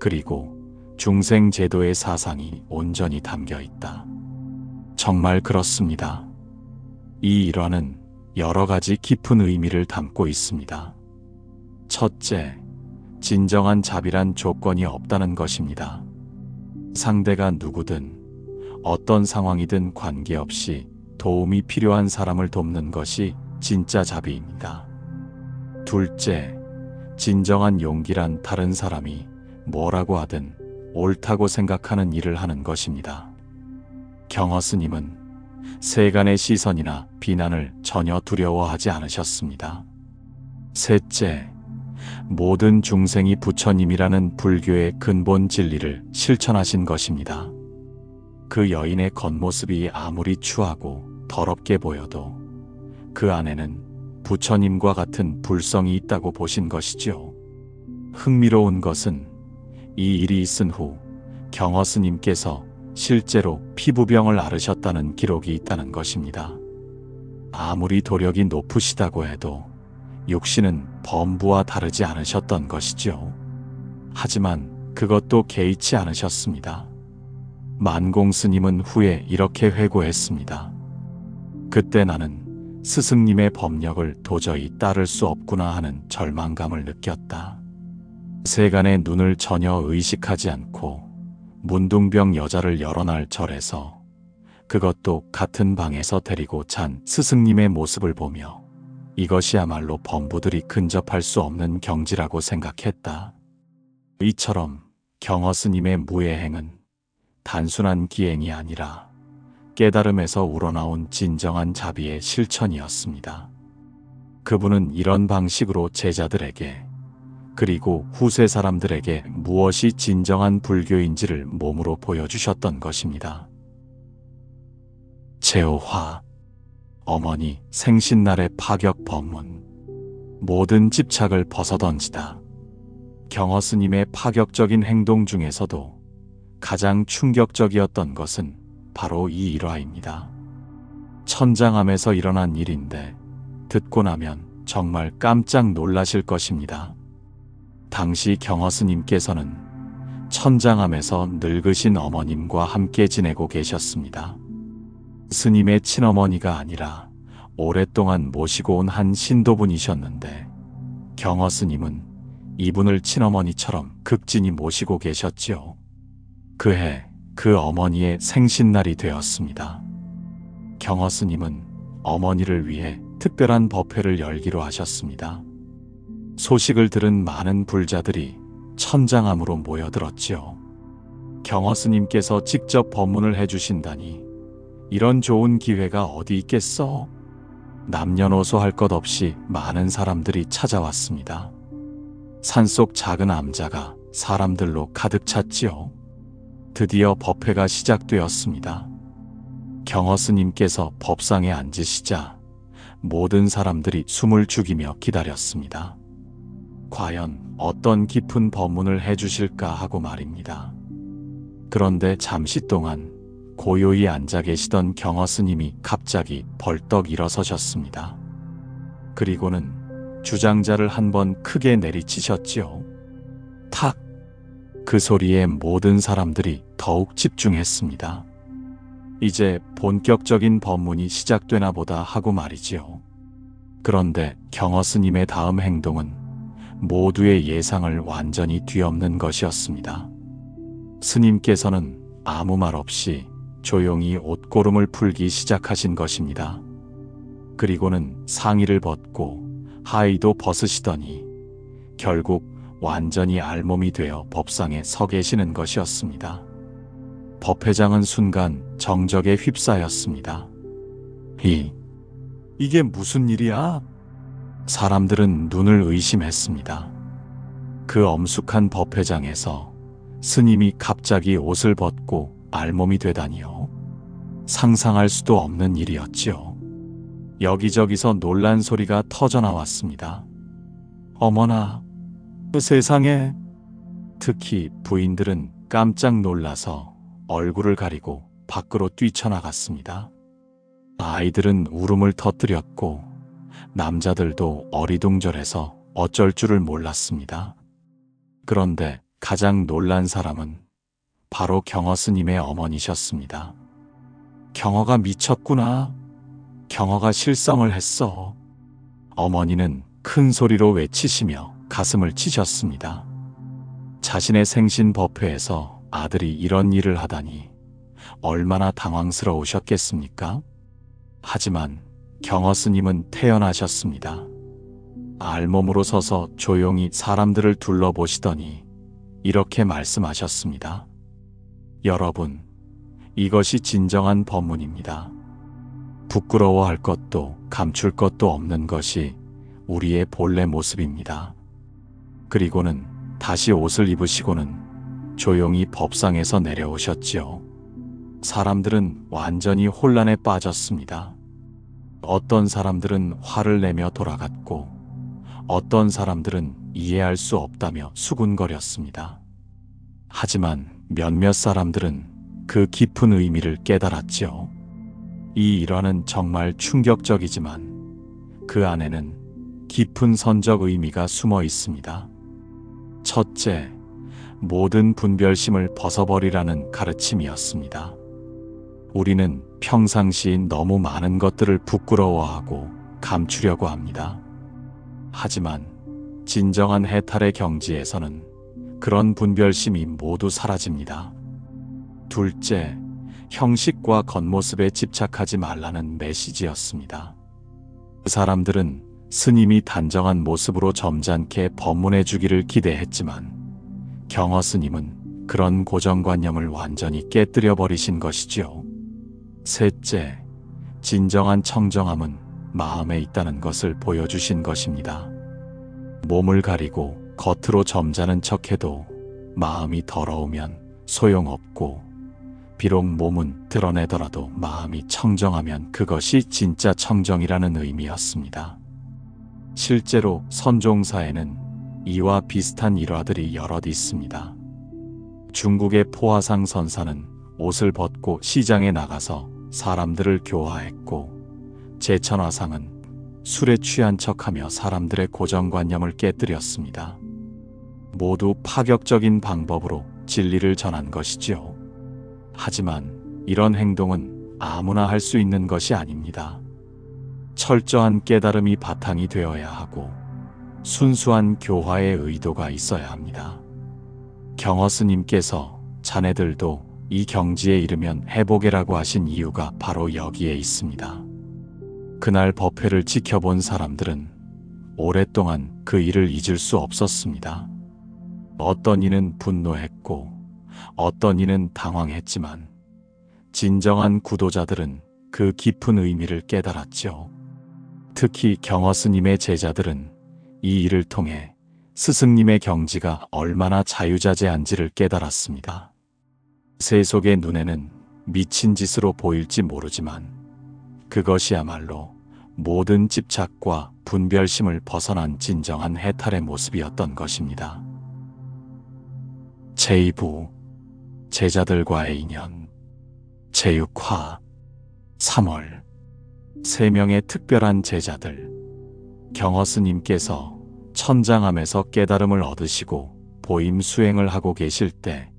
그리고 중생제도의 사상이 온전히 담겨 있다. 정말 그렇습니다. 이 일화는 여러 가지 깊은 의미를 담고 있습니다. 첫째, 진정한 자비란 조건이 없다는 것입니다. 상대가 누구든 어떤 상황이든 관계없이 도움이 필요한 사람을 돕는 것이 진짜 자비입니다. 둘째, 진정한 용기란 다른 사람이 뭐라고 하든 옳다고 생각하는 일을 하는 것입니다. 경허 스님은 세간의 시선이나 비난을 전혀 두려워하지 않으셨습니다. 셋째, 모든 중생이 부처님이라는 불교의 근본 진리를 실천하신 것입니다. 그 여인의 겉모습이 아무리 추하고 더럽게 보여도 그 안에는 부처님과 같은 불성이 있다고 보신 것이지요. 흥미로운 것은 이 일이 있은 후 경허 스님께서 실제로 피부병을 앓으셨다는 기록이 있다는 것입니다. 아무리 도력이 높으시다고 해도 육신은 범부와 다르지 않으셨던 것이죠. 하지만 그것도 개의치 않으셨습니다. 만공 스님은 후에 이렇게 회고했습니다. 그때 나는 스승님의 법력을 도저히 따를 수 없구나 하는 절망감을 느꼈다. 세간의 눈을 전혀 의식하지 않고 문둥병 여자를 여러 날 절에서, 그것도 같은 방에서 데리고 잔 스승님의 모습을 보며 이것이야말로 범부들이 근접할 수 없는 경지라고 생각했다. 이처럼 경허 스님의 무예행은 단순한 기행이 아니라 깨달음에서 우러나온 진정한 자비의 실천이었습니다. 그분은 이런 방식으로 제자들에게, 그리고 후세 사람들에게 무엇이 진정한 불교인지를 몸으로 보여주셨던 것입니다. 제오화, 어머니 생신날의 파격 법문, 모든 집착을 벗어던지다. 경허 스님의 파격적인 행동 중에서도 가장 충격적이었던 것은 바로 이 일화입니다. 천장암에서 일어난 일인데 듣고 나면 정말 깜짝 놀라실 것입니다. 당시 경허 스님께서는 천장암에서 늙으신 어머님과 함께 지내고 계셨습니다. 스님의 친어머니가 아니라 오랫동안 모시고 온 한 신도분이셨는데 경허 스님은 이분을 친어머니처럼 극진히 모시고 계셨지요. 그해 그 어머니의 생신날이 되었습니다. 경허 스님은 어머니를 위해 특별한 법회를 열기로 하셨습니다. 소식을 들은 많은 불자들이 천장암으로 모여들었지요. 경허 스님께서 직접 법문을 해주신다니 이런 좋은 기회가 어디 있겠어? 남녀노소 할 것 없이 많은 사람들이 찾아왔습니다. 산속 작은 암자가 사람들로 가득 찼지요. 드디어 법회가 시작되었습니다. 경허 스님께서 법상에 앉으시자 모든 사람들이 숨을 죽이며 기다렸습니다. 과연 어떤 깊은 법문을 해주실까 하고 말입니다. 그런데 잠시 동안 고요히 앉아 계시던 경허 스님이 갑자기 벌떡 일어서셨습니다. 그리고는 주장자를 한번 크게 내리치셨지요. 탁! 그 소리에 모든 사람들이 더욱 집중했습니다. 이제 본격적인 법문이 시작되나 보다 하고 말이지요. 그런데 경허 스님의 다음 행동은 모두의 예상을 완전히 뒤엎는 것이었습니다. 스님께서는 아무 말 없이 조용히 옷고름을 풀기 시작하신 것입니다. 그리고는 상의를 벗고 하의도 벗으시더니 결국 완전히 알몸이 되어 법상에 서 계시는 것이었습니다. 법회장은 순간 정적에 휩싸였습니다. 이게 무슨 일이야? 사람들은 눈을 의심했습니다. 그 엄숙한 법회장에서 스님이 갑자기 옷을 벗고 알몸이 되다니요. 상상할 수도 없는 일이었지요. 여기저기서 놀란 소리가 터져나왔습니다. 어머나, 그 세상에! 특히 부인들은 깜짝 놀라서 얼굴을 가리고 밖으로 뛰쳐나갔습니다. 아이들은 울음을 터뜨렸고 남자들도 어리둥절해서 어쩔 줄을 몰랐습니다. 그런데 가장 놀란 사람은 바로 경허 스님의 어머니셨습니다. 경허가 미쳤구나. 경허가 실성을 했어. 어머니는 큰 소리로 외치시며 가슴을 치셨습니다. 자신의 생신 법회에서 아들이 이런 일을 하다니 얼마나 당황스러우셨겠습니까? 하지만 경허 스님은 태어나셨습니다. 알몸으로 서서 조용히 사람들을 둘러보시더니 이렇게 말씀하셨습니다. 여러분, 이것이 진정한 법문입니다. 부끄러워할 것도 감출 것도 없는 것이 우리의 본래 모습입니다. 그리고는 다시 옷을 입으시고는 조용히 법상에서 내려오셨지요. 사람들은 완전히 혼란에 빠졌습니다. 어떤 사람들은 화를 내며 돌아갔고 어떤 사람들은 이해할 수 없다며 수군거렸습니다. 하지만 몇몇 사람들은 그 깊은 의미를 깨달았지요. 이 일화는 정말 충격적이지만 그 안에는 깊은 선적 의미가 숨어 있습니다. 첫째, 모든 분별심을 벗어버리라는 가르침이었습니다. 우리는 평상시 너무 많은 것들을 부끄러워하고 감추려고 합니다. 하지만 진정한 해탈의 경지에서는 그런 분별심이 모두 사라집니다. 둘째, 형식과 겉모습에 집착하지 말라는 메시지였습니다. 그 사람들은 스님이 단정한 모습으로 점잖게 법문해 주기를 기대했지만 경허 스님은 그런 고정관념을 완전히 깨뜨려 버리신 것이지요. 셋째, 진정한 청정함은 마음에 있다는 것을 보여주신 것입니다. 몸을 가리고 겉으로 점잖은 척해도 마음이 더러우면 소용없고 비록 몸은 드러내더라도 마음이 청정하면 그것이 진짜 청정이라는 의미였습니다. 실제로 선종사에는 이와 비슷한 일화들이 여럿 있습니다. 중국의 포화상 선사는 옷을 벗고 시장에 나가서 사람들을 교화했고 제천화상은 술에 취한 척하며 사람들의 고정관념을 깨뜨렸습니다. 모두 파격적인 방법으로 진리를 전한 것이지요. 하지만 이런 행동은 아무나 할 수 있는 것이 아닙니다. 철저한 깨달음이 바탕이 되어야 하고 순수한 교화의 의도가 있어야 합니다. 경허 스님께서 자네들도 이 경지에 이르면 해보게라고 하신 이유가 바로 여기에 있습니다. 그날 법회를 지켜본 사람들은 오랫동안 그 일을 잊을 수 없었습니다. 어떤 이는 분노했고 어떤 이는 당황했지만 진정한 구도자들은 그 깊은 의미를 깨달았죠. 특히 경허 스님의 제자들은 이 일을 통해 스승님의 경지가 얼마나 자유자재한지를 깨달았습니다. 세속의 눈에는 미친 짓으로 보일지 모르지만 그것이야말로 모든 집착과 분별심을 벗어난 진정한 해탈의 모습이었던 것입니다. 제2부 제자들과의 인연 제6화 3월 3명의 특별한 제자들 경허 스님께서 천장암에서 깨달음을 얻으시고 보임 수행을 하고 계실 때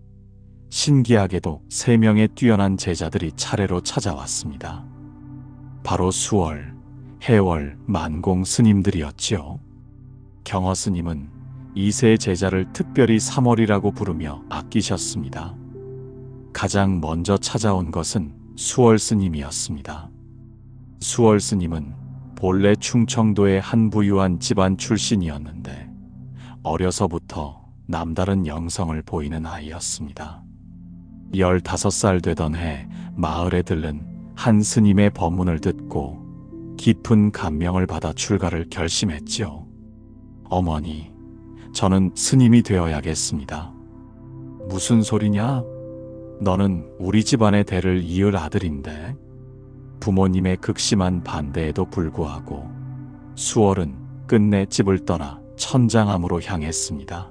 신기하게도 3명의 뛰어난 제자들이 차례로 찾아왔습니다. 바로 수월, 해월, 만공 스님들이었지요. 경허 스님은 이 세 제자를 특별히 3월이라고 부르며 아끼셨습니다. 가장 먼저 찾아온 것은 수월 스님이었습니다. 수월 스님은 본래 충청도의 한 부유한 집안 출신이었는데 어려서부터 남다른 영성을 보이는 아이였습니다. 15살 되던 해 마을에 들른 한 스님의 법문을 듣고 깊은 감명을 받아 출가를 결심했지요. 어머니, 저는 스님이 되어야겠습니다. 무슨 소리냐? 너는 우리 집안의 대를 이을 아들인데. 부모님의 극심한 반대에도 불구하고 수월은 끝내 집을 떠나 천장암으로 향했습니다.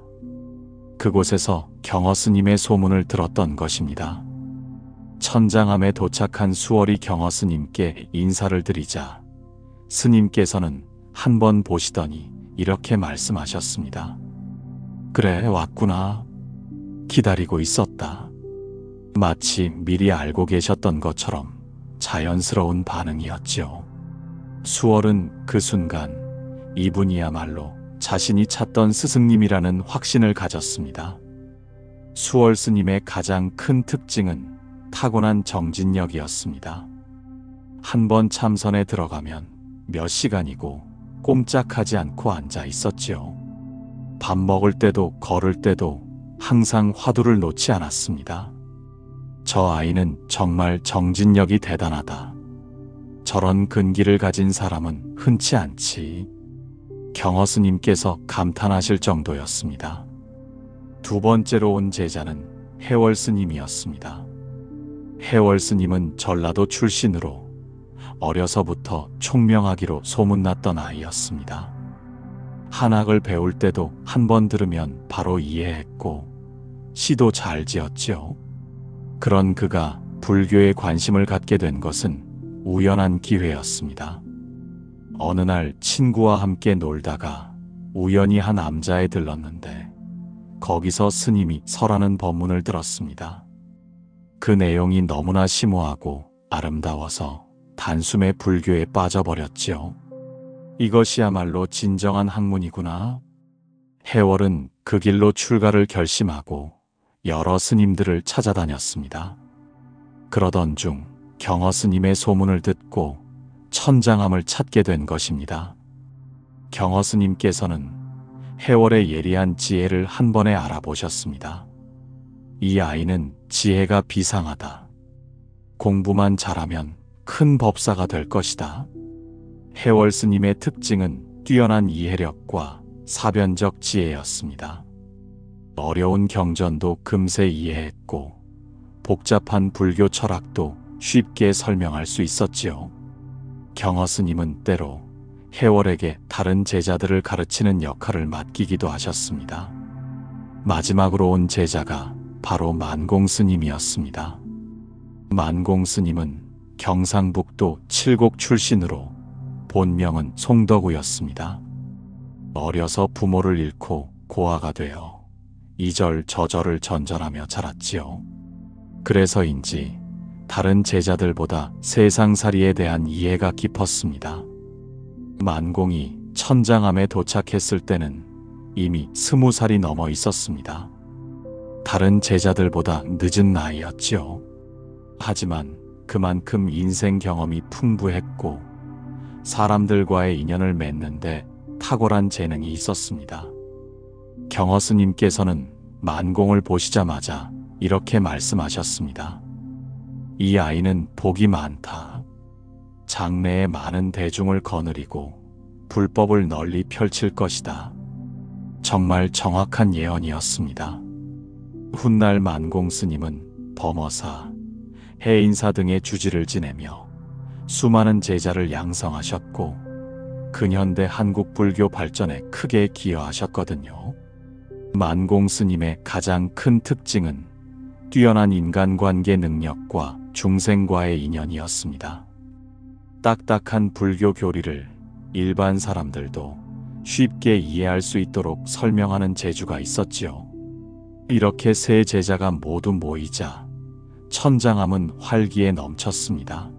그곳에서 경허 스님의 소문을 들었던 것입니다. 천장암에 도착한 수월이 경허 스님께 인사를 드리자 스님께서는 한 번 보시더니 이렇게 말씀하셨습니다. 그래, 왔구나. 기다리고 있었다. 마치 미리 알고 계셨던 것처럼 자연스러운 반응이었지요. 수월은 그 순간 이분이야말로 자신이 찾던 스승님이라는 확신을 가졌습니다. 수월 스님의 가장 큰 특징은 타고난 정진력이었습니다. 한 번 참선에 들어가면 몇 시간이고 꼼짝하지 않고 앉아 있었지요. 밥 먹을 때도 걸을 때도 항상 화두를 놓지 않았습니다. 저 아이는 정말 정진력이 대단하다. 저런 근기를 가진 사람은 흔치 않지. 경허 스님께서 감탄하실 정도였습니다. 두 번째로 온 제자는 해월 스님이었습니다. 해월 스님은 전라도 출신으로 어려서부터 총명하기로 소문났던 아이였습니다. 한학을 배울 때도 한 번 들으면 바로 이해했고 시도 잘 지었지요. 그런 그가 불교에 관심을 갖게 된 것은 우연한 기회였습니다. 어느 날 친구와 함께 놀다가 우연히 한 암자에 들렀는데 거기서 스님이 설하는 법문을 들었습니다. 그 내용이 너무나 심오하고 아름다워서 단숨에 불교에 빠져버렸지요. 이것이야말로 진정한 학문이구나. 해월은 그 길로 출가를 결심하고 여러 스님들을 찾아다녔습니다. 그러던 중 경허 스님의 소문을 듣고 천장암을 찾게 된 것입니다. 경허 스님께서는 해월의 예리한 지혜를 한 번에 알아보셨습니다. 이 아이는 지혜가 비상하다. 공부만 잘하면 큰 법사가 될 것이다. 해월 스님의 특징은 뛰어난 이해력과 사변적 지혜였습니다. 어려운 경전도 금세 이해했고 복잡한 불교 철학도 쉽게 설명할 수 있었지요. 경허 스님은 때로 해월에게 다른 제자들을 가르치는 역할을 맡기기도 하셨습니다. 마지막으로 온 제자가 바로 만공 스님이었습니다. 만공 스님은 경상북도 칠곡 출신으로 본명은 송덕우였습니다. 어려서 부모를 잃고 고아가 되어 이절저절을 전전하며 자랐지요. 그래서인지 다른 제자들보다 세상살이에 대한 이해가 깊었습니다. 만공이 천장암에 도착했을 때는 이미 20살이 넘어 있었습니다. 다른 제자들보다 늦은 나이였지요. 하지만 그만큼 인생 경험이 풍부했고 사람들과의 인연을 맺는데 탁월한 재능이 있었습니다. 경허 스님께서는 만공을 보시자마자 이렇게 말씀하셨습니다. 이 아이는 복이 많다. 장래에 많은 대중을 거느리고 불법을 널리 펼칠 것이다. 정말 정확한 예언이었습니다. 훗날 만공 스님은 범어사, 해인사 등의 주지를 지내며 수많은 제자를 양성하셨고 근현대 한국 불교 발전에 크게 기여하셨거든요. 만공 스님의 가장 큰 특징은 뛰어난 인간관계 능력과 중생과의 인연이었습니다. 딱딱한 불교 교리를 일반 사람들도 쉽게 이해할 수 있도록 설명하는 재주가 있었지요. 이렇게 세 제자가 모두 모이자 천장함은 활기에 넘쳤습니다.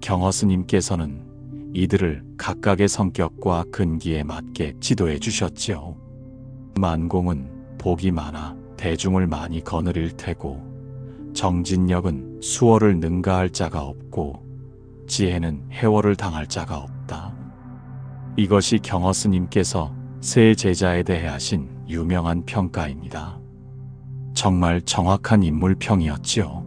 경허 스님께서는 이들을 각각의 성격과 근기에 맞게 지도해 주셨지요. 만공은 복이 많아 대중을 많이 거느릴 테고, 정진력은 수월을 능가할 자가 없고, 지혜는 해월을 당할 자가 없다. 이것이 경허 스님께서 세 제자에 대해 하신 유명한 평가입니다. 정말 정확한 인물평이었지요.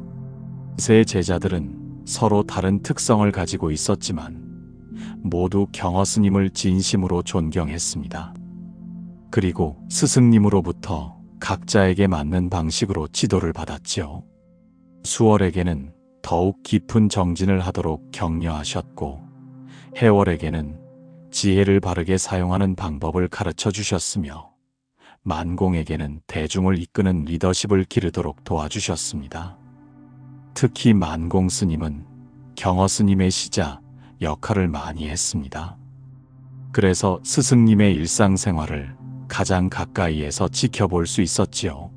세 제자들은 서로 다른 특성을 가지고 있었지만 모두 경허 스님을 진심으로 존경했습니다. 그리고 스승님으로부터 각자에게 맞는 방식으로 지도를 받았지요. 수월에게는 더욱 깊은 정진을 하도록 격려하셨고, 해월에게는 지혜를 바르게 사용하는 방법을 가르쳐 주셨으며, 만공에게는 대중을 이끄는 리더십을 기르도록 도와주셨습니다. 특히 만공 스님은 경허 스님의 시자 역할을 많이 했습니다. 그래서 스승님의 일상생활을 가장 가까이에서 지켜볼 수 있었지요.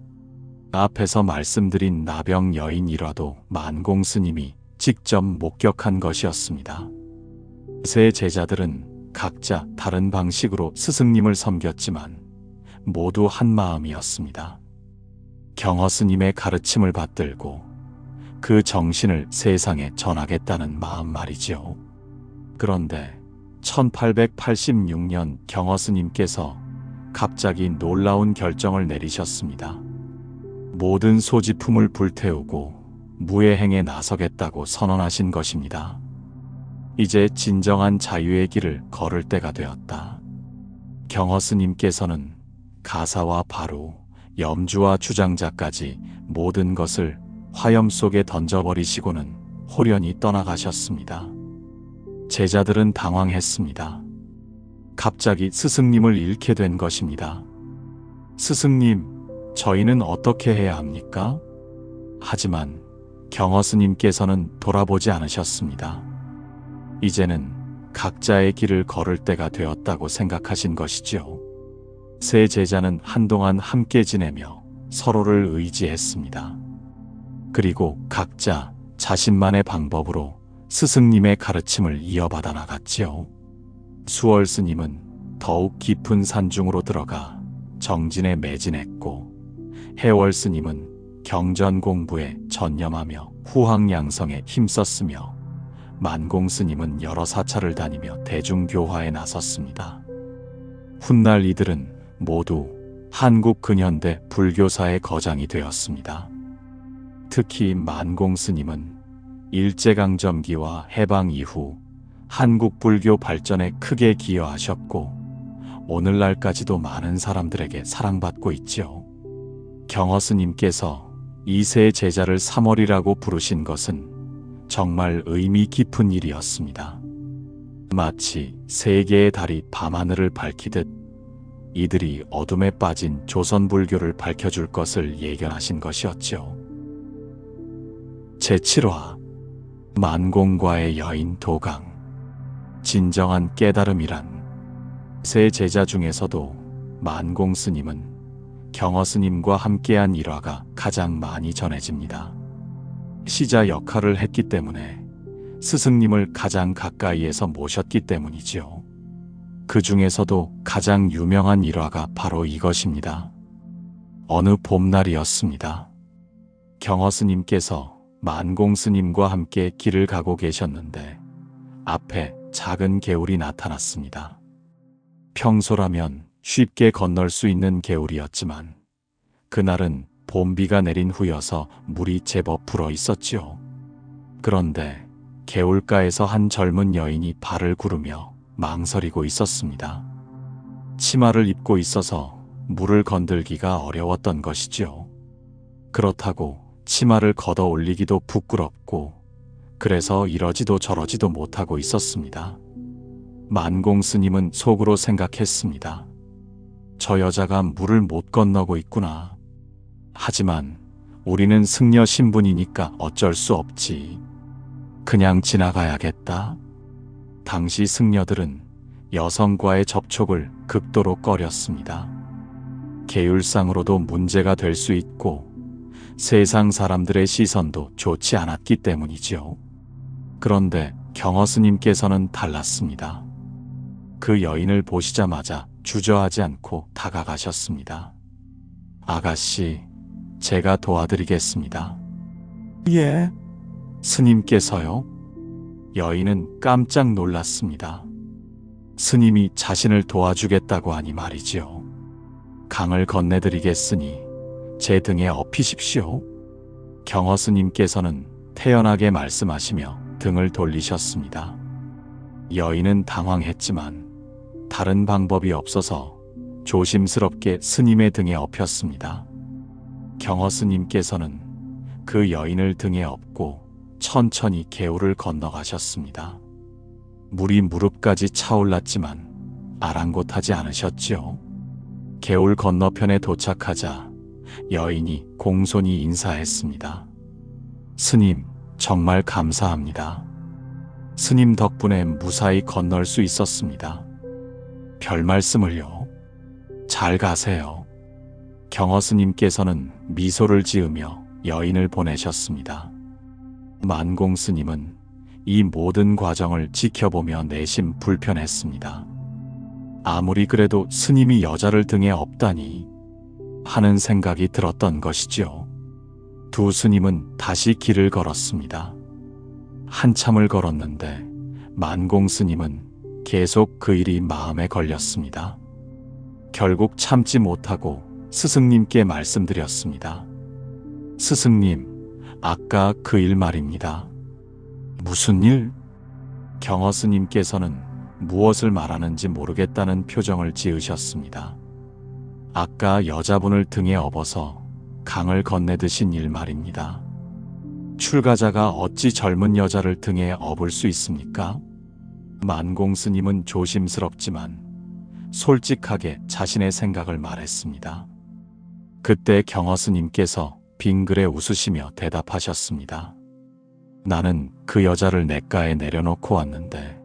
앞에서 말씀드린 나병 여인 일화도 만공 스님이 직접 목격한 것이었습니다. 세 제자들은 각자 다른 방식으로 스승님을 섬겼지만 모두 한 마음이었습니다. 경허 스님의 가르침을 받들고 그 정신을 세상에 전하겠다는 마음 말이지요. 그런데 1886년 경허 스님께서 갑자기 놀라운 결정을 내리셨습니다. 모든 소지품을 불태우고 무예행에 나서겠다고 선언하신 것입니다. 이제 진정한 자유의 길을 걸을 때가 되었다. 경허 스님께서는 가사와 바루, 염주와 주장자까지 모든 것을 화염 속에 던져버리시고는 홀연히 떠나가셨습니다. 제자들은 당황했습니다. 갑자기 스승님을 잃게 된 것입니다. 스승님, 저희는 어떻게 해야 합니까? 하지만 경허 스님께서는 돌아보지 않으셨습니다. 이제는 각자의 길을 걸을 때가 되었다고 생각하신 것이지요. 세 제자는 한동안 함께 지내며 서로를 의지했습니다. 그리고 각자 자신만의 방법으로 스승님의 가르침을 이어받아 나갔지요. 수월 스님은 더욱 깊은 산중으로 들어가 정진에 매진했고, 해월 스님은 경전 공부에 전념하며 후학양성에 힘썼으며, 만공 스님은 여러 사찰을 다니며 대중교화에 나섰습니다. 훗날 이들은 모두 한국 근현대 불교사의 거장이 되었습니다. 특히 만공 스님은 일제강점기와 해방 이후 한국 불교 발전에 크게 기여하셨고 오늘날까지도 많은 사람들에게 사랑받고 있지요. 경허 스님께서 이 세 제자를 삼월이라고 부르신 것은 정말 의미 깊은 일이었습니다. 마치 세 개의 달이 밤하늘을 밝히듯 이들이 어둠에 빠진 조선 불교를 밝혀줄 것을 예견하신 것이었지요. 제7화 만공과의 여인 도강. 진정한 깨달음이란. 세 제자 중에서도 만공 스님은 경허 스님과 함께한 일화가 가장 많이 전해집니다. 시자 역할을 했기 때문에 스승님을 가장 가까이에서 모셨기 때문이지요. 그 중에서도 가장 유명한 일화가 바로 이것입니다. 어느 봄날이었습니다. 경허 스님께서 만공 스님과 함께 길을 가고 계셨는데 앞에 작은 개울이 나타났습니다. 평소라면 쉽게 건널 수 있는 개울이었지만 그날은 봄비가 내린 후여서 물이 제법 불어 있었지요. 그런데 개울가에서 한 젊은 여인이 발을 구르며 망설이고 있었습니다. 치마를 입고 있어서 물을 건들기가 어려웠던 것이지요. 그렇다고 치마를 걷어 올리기도 부끄럽고 그래서 이러지도 저러지도 못하고 있었습니다. 만공 스님은 속으로 생각했습니다. 저 여자가 물을 못 건너고 있구나. 하지만 우리는 승려 신분이니까 어쩔 수 없지. 그냥 지나가야겠다. 당시 승려들은 여성과의 접촉을 극도로 꺼렸습니다. 계율상으로도 문제가 될 수 있고 세상 사람들의 시선도 좋지 않았기 때문이지요. 그런데 경허 스님께서는 달랐습니다. 그 여인을 보시자마자 주저하지 않고 다가가셨습니다. 아가씨, 제가 도와드리겠습니다. 예? 스님께서요? 여인은 깜짝 놀랐습니다. 스님이 자신을 도와주겠다고 하니 말이지요. 강을 건네드리겠으니 제 등에 업히십시오. 경허 스님께서는 태연하게 말씀하시며 등을 돌리셨습니다. 여인은 당황했지만 다른 방법이 없어서 조심스럽게 스님의 등에 업혔습니다. 경허 스님께서는 그 여인을 등에 업고 천천히 개울을 건너가셨습니다. 물이 무릎까지 차올랐지만 아랑곳하지 않으셨지요. 개울 건너편에 도착하자 여인이 공손히 인사했습니다. 스님, 정말 감사합니다. 스님 덕분에 무사히 건널 수 있었습니다. 별 말씀을요. 잘 가세요. 경허 스님께서는 미소를 지으며 여인을 보내셨습니다. 만공 스님은 이 모든 과정을 지켜보며 내심 불편했습니다. 아무리 그래도 스님이 여자를 등에 업다니 하는 생각이 들었던 것이지요. 두 스님은 다시 길을 걸었습니다. 한참을 걸었는데 만공 스님은 계속 그 일이 마음에 걸렸습니다. 결국 참지 못하고 스승님께 말씀드렸습니다. 스승님, 아까 그 일 말입니다. 무슨 일? 경허 스님께서는 무엇을 말하는지 모르겠다는 표정을 지으셨습니다. 아까 여자분을 등에 업어서 강을 건네드신 일 말입니다. 출가자가 어찌 젊은 여자를 등에 업을 수 있습니까? 만공 스님은 조심스럽지만 솔직하게 자신의 생각을 말했습니다. 그때 경허 스님께서 빙그레 웃으시며 대답하셨습니다. 나는 그 여자를 냇가에 내려놓고 왔는데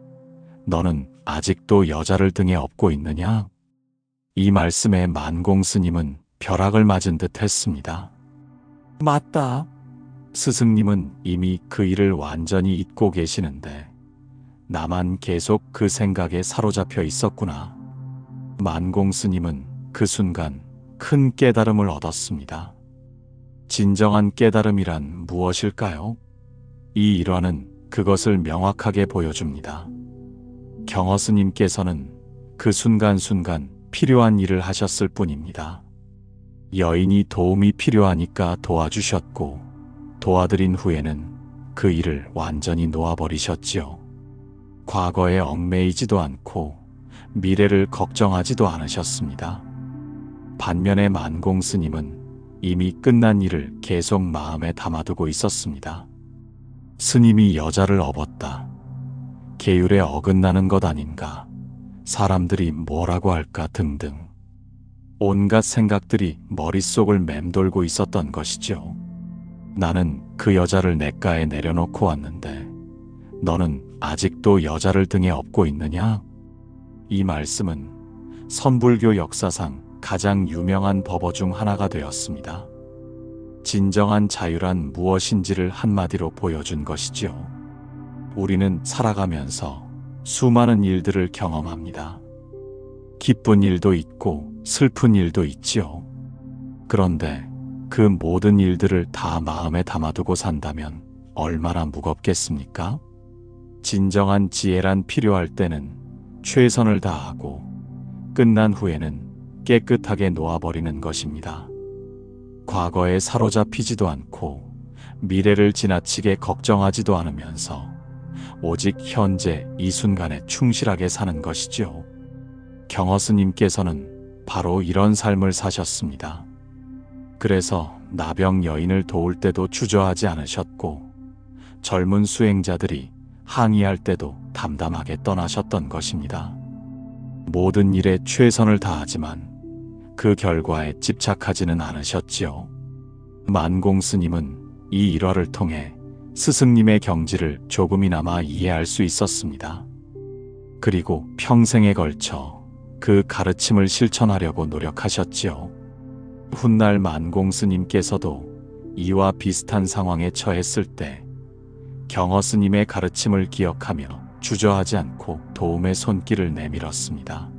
너는 아직도 여자를 등에 업고 있느냐? 이 말씀에 만공 스님은 벼락을 맞은 듯 했습니다. 맞다. 스승님은 이미 그 일을 완전히 잊고 계시는데 나만 계속 그 생각에 사로잡혀 있었구나. 만공 스님은 그 순간 큰 깨달음을 얻었습니다. 진정한 깨달음이란 무엇일까요? 이 일화는 그것을 명확하게 보여줍니다. 경허 스님께서는 그 순간순간 필요한 일을 하셨을 뿐입니다. 여인이 도움이 필요하니까 도와주셨고 도와드린 후에는 그 일을 완전히 놓아버리셨지요. 과거에 얽매이지도 않고 미래를 걱정하지도 않으셨습니다. 반면에 만공 스님은 이미 끝난 일을 계속 마음에 담아두고 있었습니다. 스님이 여자를 업었다. 계율에 어긋나는 것 아닌가. 사람들이 뭐라고 할까 등등. 온갖 생각들이 머릿속을 맴돌고 있었던 것이죠. 나는 그 여자를 냇가에 내려놓고 왔는데 너는 아직도 여자를 등에 업고 있느냐? 이 말씀은 선불교 역사상 가장 유명한 법어 중 하나가 되었습니다. 진정한 자유란 무엇인지를 한마디로 보여준 것이지요. 우리는 살아가면서 수많은 일들을 경험합니다. 기쁜 일도 있고 슬픈 일도 있지요. 그런데 그 모든 일들을 다 마음에 담아두고 산다면 얼마나 무겁겠습니까? 진정한 지혜란 필요할 때는 최선을 다하고 끝난 후에는 깨끗하게 놓아버리는 것입니다. 과거에 사로잡히지도 않고 미래를 지나치게 걱정하지도 않으면서 오직 현재 이 순간에 충실하게 사는 것이죠. 경허 스님께서는 바로 이런 삶을 사셨습니다. 그래서 나병 여인을 도울 때도 주저하지 않으셨고 젊은 수행자들이 항의할 때도 담담하게 떠나셨던 것입니다. 모든 일에 최선을 다하지만 그 결과에 집착하지는 않으셨지요. 만공 스님은 이 일화를 통해 스승님의 경지를 조금이나마 이해할 수 있었습니다. 그리고 평생에 걸쳐 그 가르침을 실천하려고 노력하셨지요. 훗날 만공 스님께서도 이와 비슷한 상황에 처했을 때 경허 스님의 가르침을 기억하며 주저하지 않고 도움의 손길을 내밀었습니다.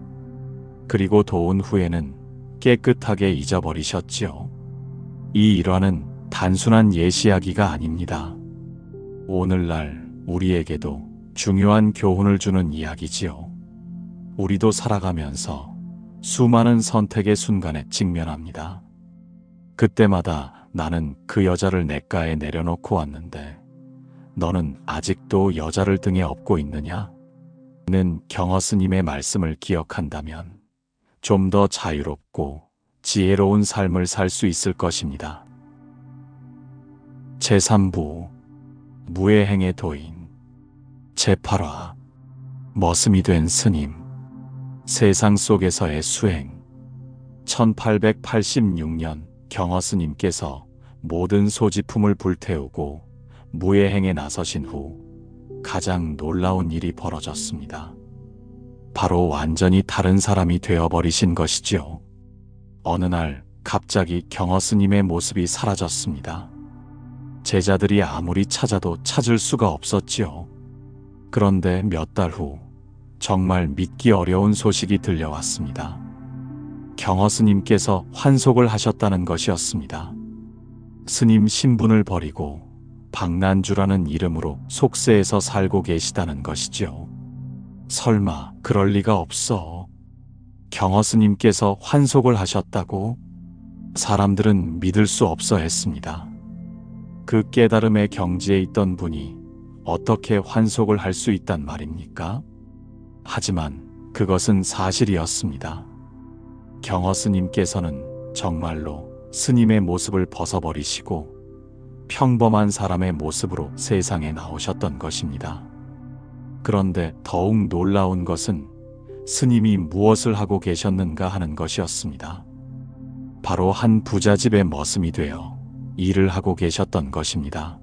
그리고 도운 후에는 깨끗하게 잊어버리셨지요. 이 일화는 단순한 예시이야기가 아닙니다. 오늘날 우리에게도 중요한 교훈을 주는 이야기지요. 우리도 살아가면서 수많은 선택의 순간에 직면합니다. 그때마다 나는 그 여자를 냇가에 내려놓고 왔는데 너는 아직도 여자를 등에 업고 있느냐? 는 경허 스님의 말씀을 기억한다면 좀 더 자유롭고 지혜로운 삶을 살 수 있을 것입니다. 제3부 무예행의 도인 제8화 머슴이 된 스님 세상 속에서의 수행 1886년 경허 스님께서 모든 소지품을 불태우고 무예행에 나서신 후 가장 놀라운 일이 벌어졌습니다. 바로 완전히 다른 사람이 되어버리신 것이지요. 어느 날 갑자기 경허 스님의 모습이 사라졌습니다. 제자들이 아무리 찾아도 찾을 수가 없었지요. 그런데 몇 달 후 정말 믿기 어려운 소식이 들려왔습니다. 경허 스님께서 환속을 하셨다는 것이었습니다. 스님 신분을 버리고 박난주라는 이름으로 속세에서 살고 계시다는 것이지요. 설마 그럴 리가 없어. 경허 스님께서 환속을 하셨다고? 사람들은 믿을 수 없어 했습니다. 그 깨달음의 경지에 있던 분이 어떻게 환속을 할 수 있단 말입니까? 하지만 그것은 사실이었습니다. 경허 스님께서는 정말로 스님의 모습을 벗어버리시고 평범한 사람의 모습으로 세상에 나오셨던 것입니다. 그런데 더욱 놀라운 것은 스님이 무엇을 하고 계셨는가 하는 것이었습니다. 바로 한 부잣집의 머슴이 되어 일을 하고 계셨던 것입니다.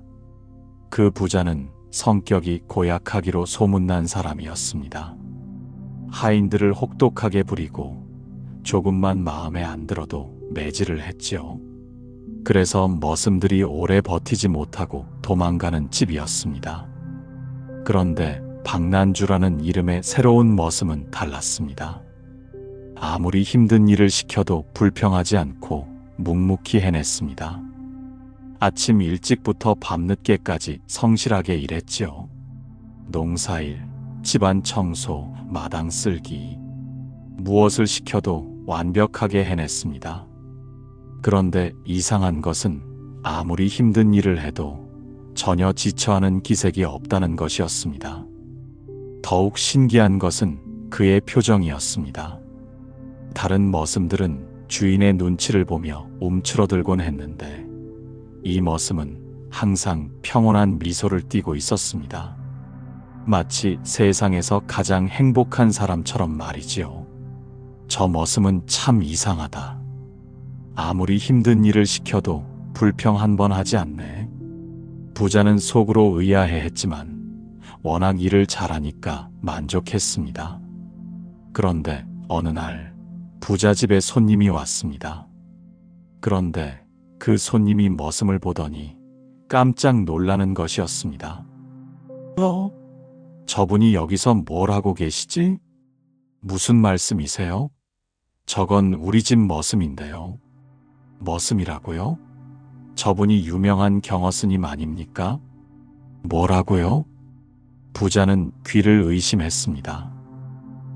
그 부자는 성격이 고약하기로 소문난 사람이었습니다. 하인들을 혹독하게 부리고 조금만 마음에 안 들어도 매질을 했지요. 그래서 머슴들이 오래 버티지 못하고 도망가는 집이었습니다. 그런데 박난주라는 이름의 새로운 머슴은 달랐습니다. 아무리 힘든 일을 시켜도 불평하지 않고 묵묵히 해냈습니다. 아침 일찍부터 밤늦게까지 성실하게 일했지요. 농사일, 집안 청소, 마당 쓸기, 무엇을 시켜도 완벽하게 해냈습니다. 그런데 이상한 것은 아무리 힘든 일을 해도 전혀 지쳐하는 기색이 없다는 것이었습니다. 더욱 신기한 것은 그의 표정이었습니다. 다른 머슴들은 주인의 눈치를 보며 움츠러들곤 했는데 이 머슴은 항상 평온한 미소를 띠고 있었습니다. 마치 세상에서 가장 행복한 사람처럼 말이지요. 저 머슴은 참 이상하다. 아무리 힘든 일을 시켜도 불평 한 번 하지 않네. 부자는 속으로 의아해했지만 워낙 일을 잘하니까 만족했습니다. 그런데 어느 날 부잣집에 손님이 왔습니다. 그런데 그 손님이 머슴을 보더니 깜짝 놀라는 것이었습니다. 저분이 여기서 뭘 하고 계시지? 무슨 말씀이세요? 저건 우리 집 머슴인데요. 머슴이라고요? 저분이 유명한 경허 스님 아닙니까? 뭐라고요? 부자는 귀를 의심했습니다.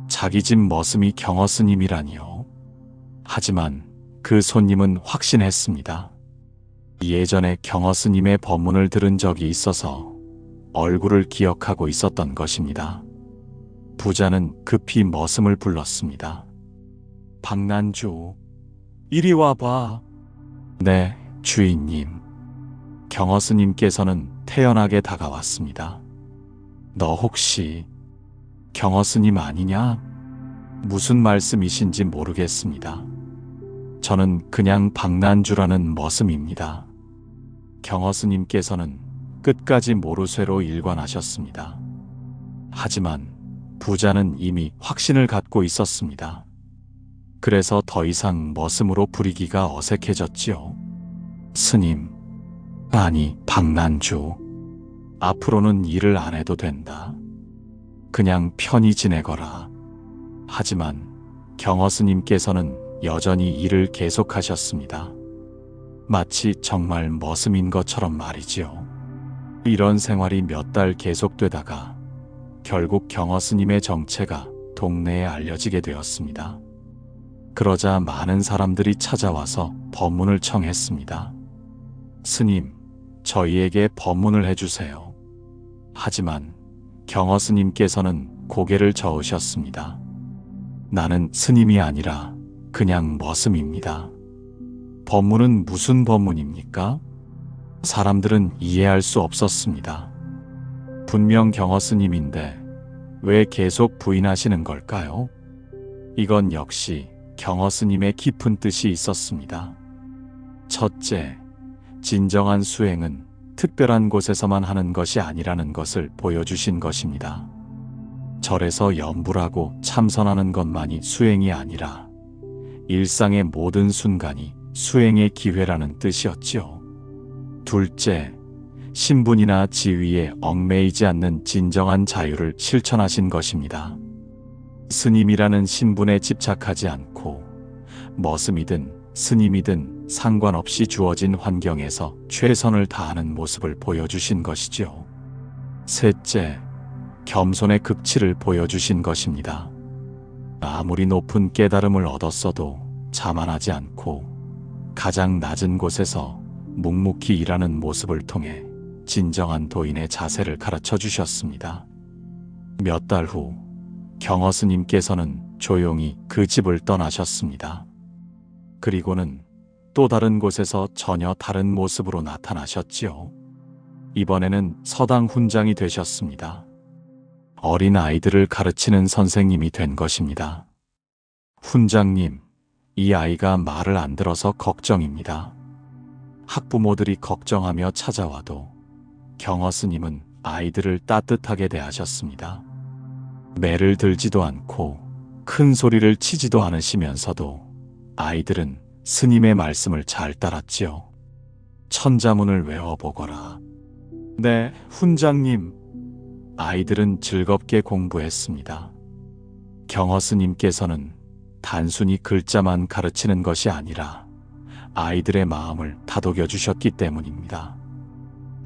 자기 집 머슴이 경허 스님이라니요. 하지만 그 손님은 확신했습니다. 예전에 경허 스님의 법문을 들은 적이 있어서 얼굴을 기억하고 있었던 것입니다. 부자는 급히 머슴을 불렀습니다. 박난주, 이리 와봐. 네, 주인님. 경허 스님께서는 태연하게 다가왔습니다. 너 혹시 경허 스님 아니냐? 무슨 말씀이신지 모르겠습니다. 저는 그냥 박난주라는 머슴입니다. 경허 스님께서는 끝까지 모르쇠로 일관하셨습니다. 하지만 부자는 이미 확신을 갖고 있었습니다. 그래서 더 이상 머슴으로 부리기가 어색해졌지요. 스님, 아니 박난주, 앞으로는 일을 안 해도 된다. 그냥 편히 지내거라. 하지만 경허 스님께서는 여전히 일을 계속하셨습니다. 마치 정말 머슴인 것처럼 말이지요. 이런 생활이 몇 달 계속되다가 결국 경허 스님의 정체가 동네에 알려지게 되었습니다. 그러자 많은 사람들이 찾아와서 법문을 청했습니다. 스님, 저희에게 법문을 해주세요. 하지만 경허 스님께서는 고개를 저으셨습니다. 나는 스님이 아니라 그냥 머슴입니다. 법문은 무슨 법문입니까? 사람들은 이해할 수 없었습니다. 분명 경허 스님인데 왜 계속 부인하시는 걸까요? 이건 역시 경허 스님의 깊은 뜻이 있었습니다. 첫째, 진정한 수행은 특별한 곳에서만 하는 것이 아니라는 것을 보여주신 것입니다. 절에서 염불하고 참선하는 것만이 수행이 아니라 일상의 모든 순간이 수행의 기회라는 뜻이었지요. 둘째, 신분이나 지위에 얽매이지 않는 진정한 자유를 실천하신 것입니다. 스님이라는 신분에 집착하지 않고 머슴이든 스님이든 상관없이 주어진 환경에서 최선을 다하는 모습을 보여주신 것이지요. 셋째, 겸손의 극치를 보여주신 것입니다. 아무리 높은 깨달음을 얻었어도 자만하지 않고 가장 낮은 곳에서 묵묵히 일하는 모습을 통해 진정한 도인의 자세를 가르쳐 주셨습니다. 몇 달 후 경허 스님께서는 조용히 그 집을 떠나셨습니다. 그리고는 또 다른 곳에서 전혀 다른 모습으로 나타나셨지요. 이번에는 서당 훈장이 되셨습니다. 어린 아이들을 가르치는 선생님이 된 것입니다. 훈장님, 이 아이가 말을 안 들어서 걱정입니다. 학부모들이 걱정하며 찾아와도 경허 스님은 아이들을 따뜻하게 대하셨습니다. 매를 들지도 않고 큰 소리를 치지도 않으시면서도 아이들은 스님의 말씀을 잘 따랐지요. 천자문을 외워보거라. 네, 훈장님. 아이들은 즐겁게 공부했습니다. 경허 스님께서는 단순히 글자만 가르치는 것이 아니라 아이들의 마음을 다독여 주셨기 때문입니다.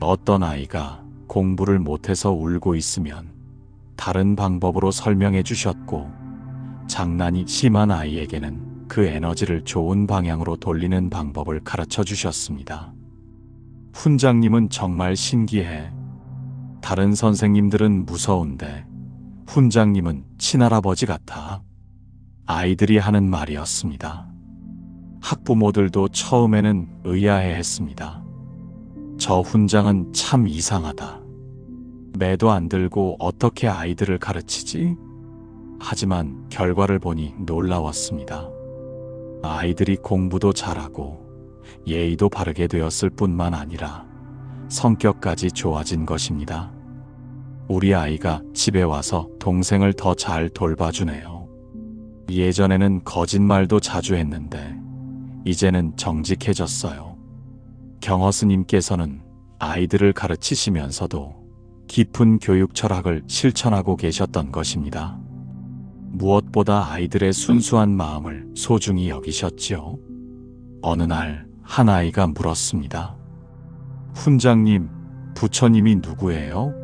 어떤 아이가 공부를 못해서 울고 있으면 다른 방법으로 설명해 주셨고, 장난이 심한 아이에게는 그 에너지를 좋은 방향으로 돌리는 방법을 가르쳐 주셨습니다. 훈장님은 정말 신기해. 다른 선생님들은 무서운데 훈장님은 친할아버지 같아. 아이들이 하는 말이었습니다. 학부모들도 처음에는 의아해했습니다. 저 훈장은 참 이상하다. 매도 안 들고 어떻게 아이들을 가르치지? 하지만 결과를 보니 놀라웠습니다. 아이들이 공부도 잘하고 예의도 바르게 되었을 뿐만 아니라 성격까지 좋아진 것입니다. 우리 아이가 집에 와서 동생을 더 잘 돌봐주네요. 예전에는 거짓말도 자주 했는데 이제는 정직해졌어요. 경허 스님께서는 아이들을 가르치시면서도 깊은 교육 철학을 실천하고 계셨던 것입니다. 무엇보다 아이들의 순수한 마음을 소중히 여기셨지요. 어느 날 한 아이가 물었습니다. 훈장님, 부처님이 누구예요?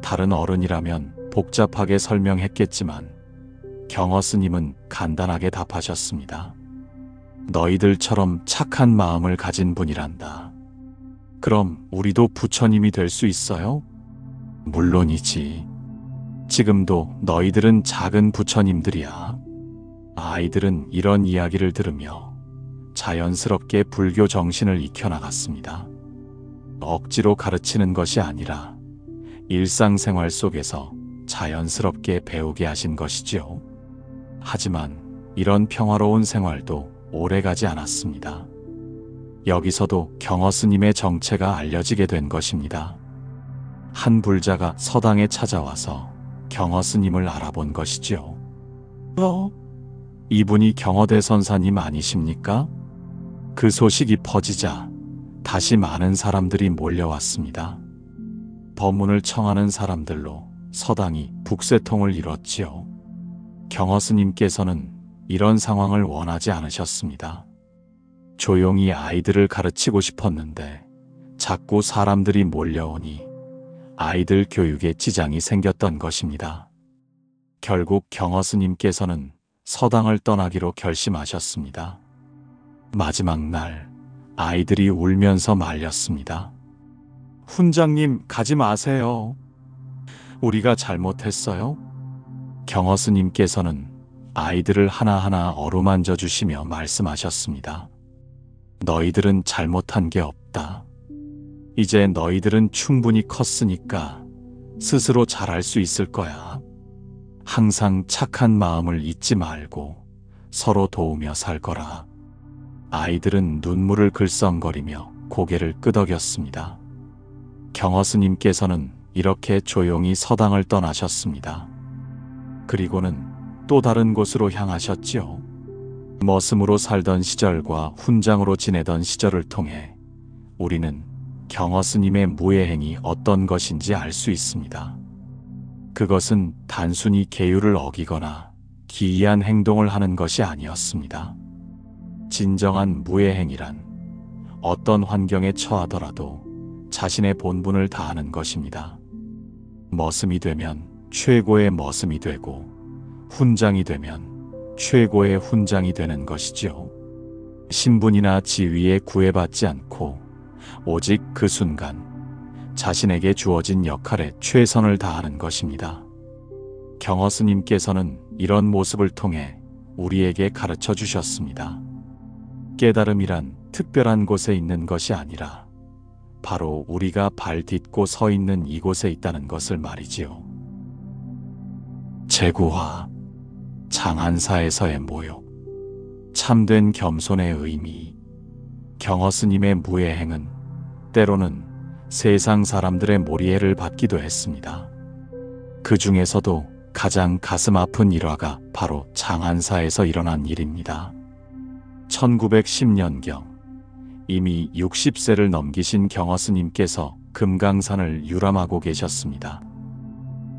다른 어른이라면 복잡하게 설명했겠지만 경허 스님은 간단하게 답하셨습니다. 너희들처럼 착한 마음을 가진 분이란다. 그럼 우리도 부처님이 될 수 있어요? 물론이지. 지금도 너희들은 작은 부처님들이야. 아이들은 이런 이야기를 들으며 자연스럽게 불교 정신을 익혀나갔습니다. 억지로 가르치는 것이 아니라 일상생활 속에서 자연스럽게 배우게 하신 것이지요. 하지만 이런 평화로운 생활도 오래가지 않았습니다. 여기서도 경허 스님의 정체가 알려지게 된 것입니다. 한 불자가 서당에 찾아와서 경허 스님을 알아본 것이지요. 이분이 경허대 선사님 아니십니까? 그 소식이 퍼지자 다시 많은 사람들이 몰려왔습니다. 법문을 청하는 사람들로 서당이 북새통을 이뤘지요. 경허 스님께서는 이런 상황을 원하지 않으셨습니다. 조용히 아이들을 가르치고 싶었는데 자꾸 사람들이 몰려오니 아이들 교육에 지장이 생겼던 것입니다. 결국 경허 스님께서는 서당을 떠나기로 결심하셨습니다. 마지막 날 아이들이 울면서 말렸습니다. 훈장님, 가지 마세요. 우리가 잘못했어요? 경허 스님께서는 아이들을 하나하나 어루만져 주시며 말씀하셨습니다. 너희들은 잘못한 게 없다. 이제 너희들은 충분히 컸으니까 스스로 잘할 수 있을 거야. 항상 착한 마음을 잊지 말고 서로 도우며 살 거라. 아이들은 눈물을 글썽거리며 고개를 끄덕였습니다. 경허 스님께서는 이렇게 조용히 서당을 떠나셨습니다. 그리고는 또 다른 곳으로 향하셨지요. 머슴으로 살던 시절과 훈장으로 지내던 시절을 통해 우리는 경허 스님의 무예행이 어떤 것인지 알 수 있습니다. 그것은 단순히 계율을 어기거나 기이한 행동을 하는 것이 아니었습니다. 진정한 무예행이란 어떤 환경에 처하더라도 자신의 본분을 다하는 것입니다. 머슴이 되면 최고의 머슴이 되고 훈장이 되면 최고의 훈장이 되는 것이지요. 신분이나 지위에 구애받지 않고 오직 그 순간 자신에게 주어진 역할에 최선을 다하는 것입니다. 경허 스님께서는 이런 모습을 통해 우리에게 가르쳐 주셨습니다. 깨달음이란 특별한 곳에 있는 것이 아니라 바로 우리가 발 딛고 서 있는 이곳에 있다는 것을 말이지요. 재구화, 장안사에서의 모욕, 참된 겸손의 의미. 경허 스님의 무예행은 때로는 세상 사람들의 몰이해를 받기도 했습니다. 그 중에서도 가장 가슴 아픈 일화가 바로 장안사에서 일어난 일입니다. 1910년경 이미 60세를 넘기신 경허 스님께서 금강산을 유람하고 계셨습니다.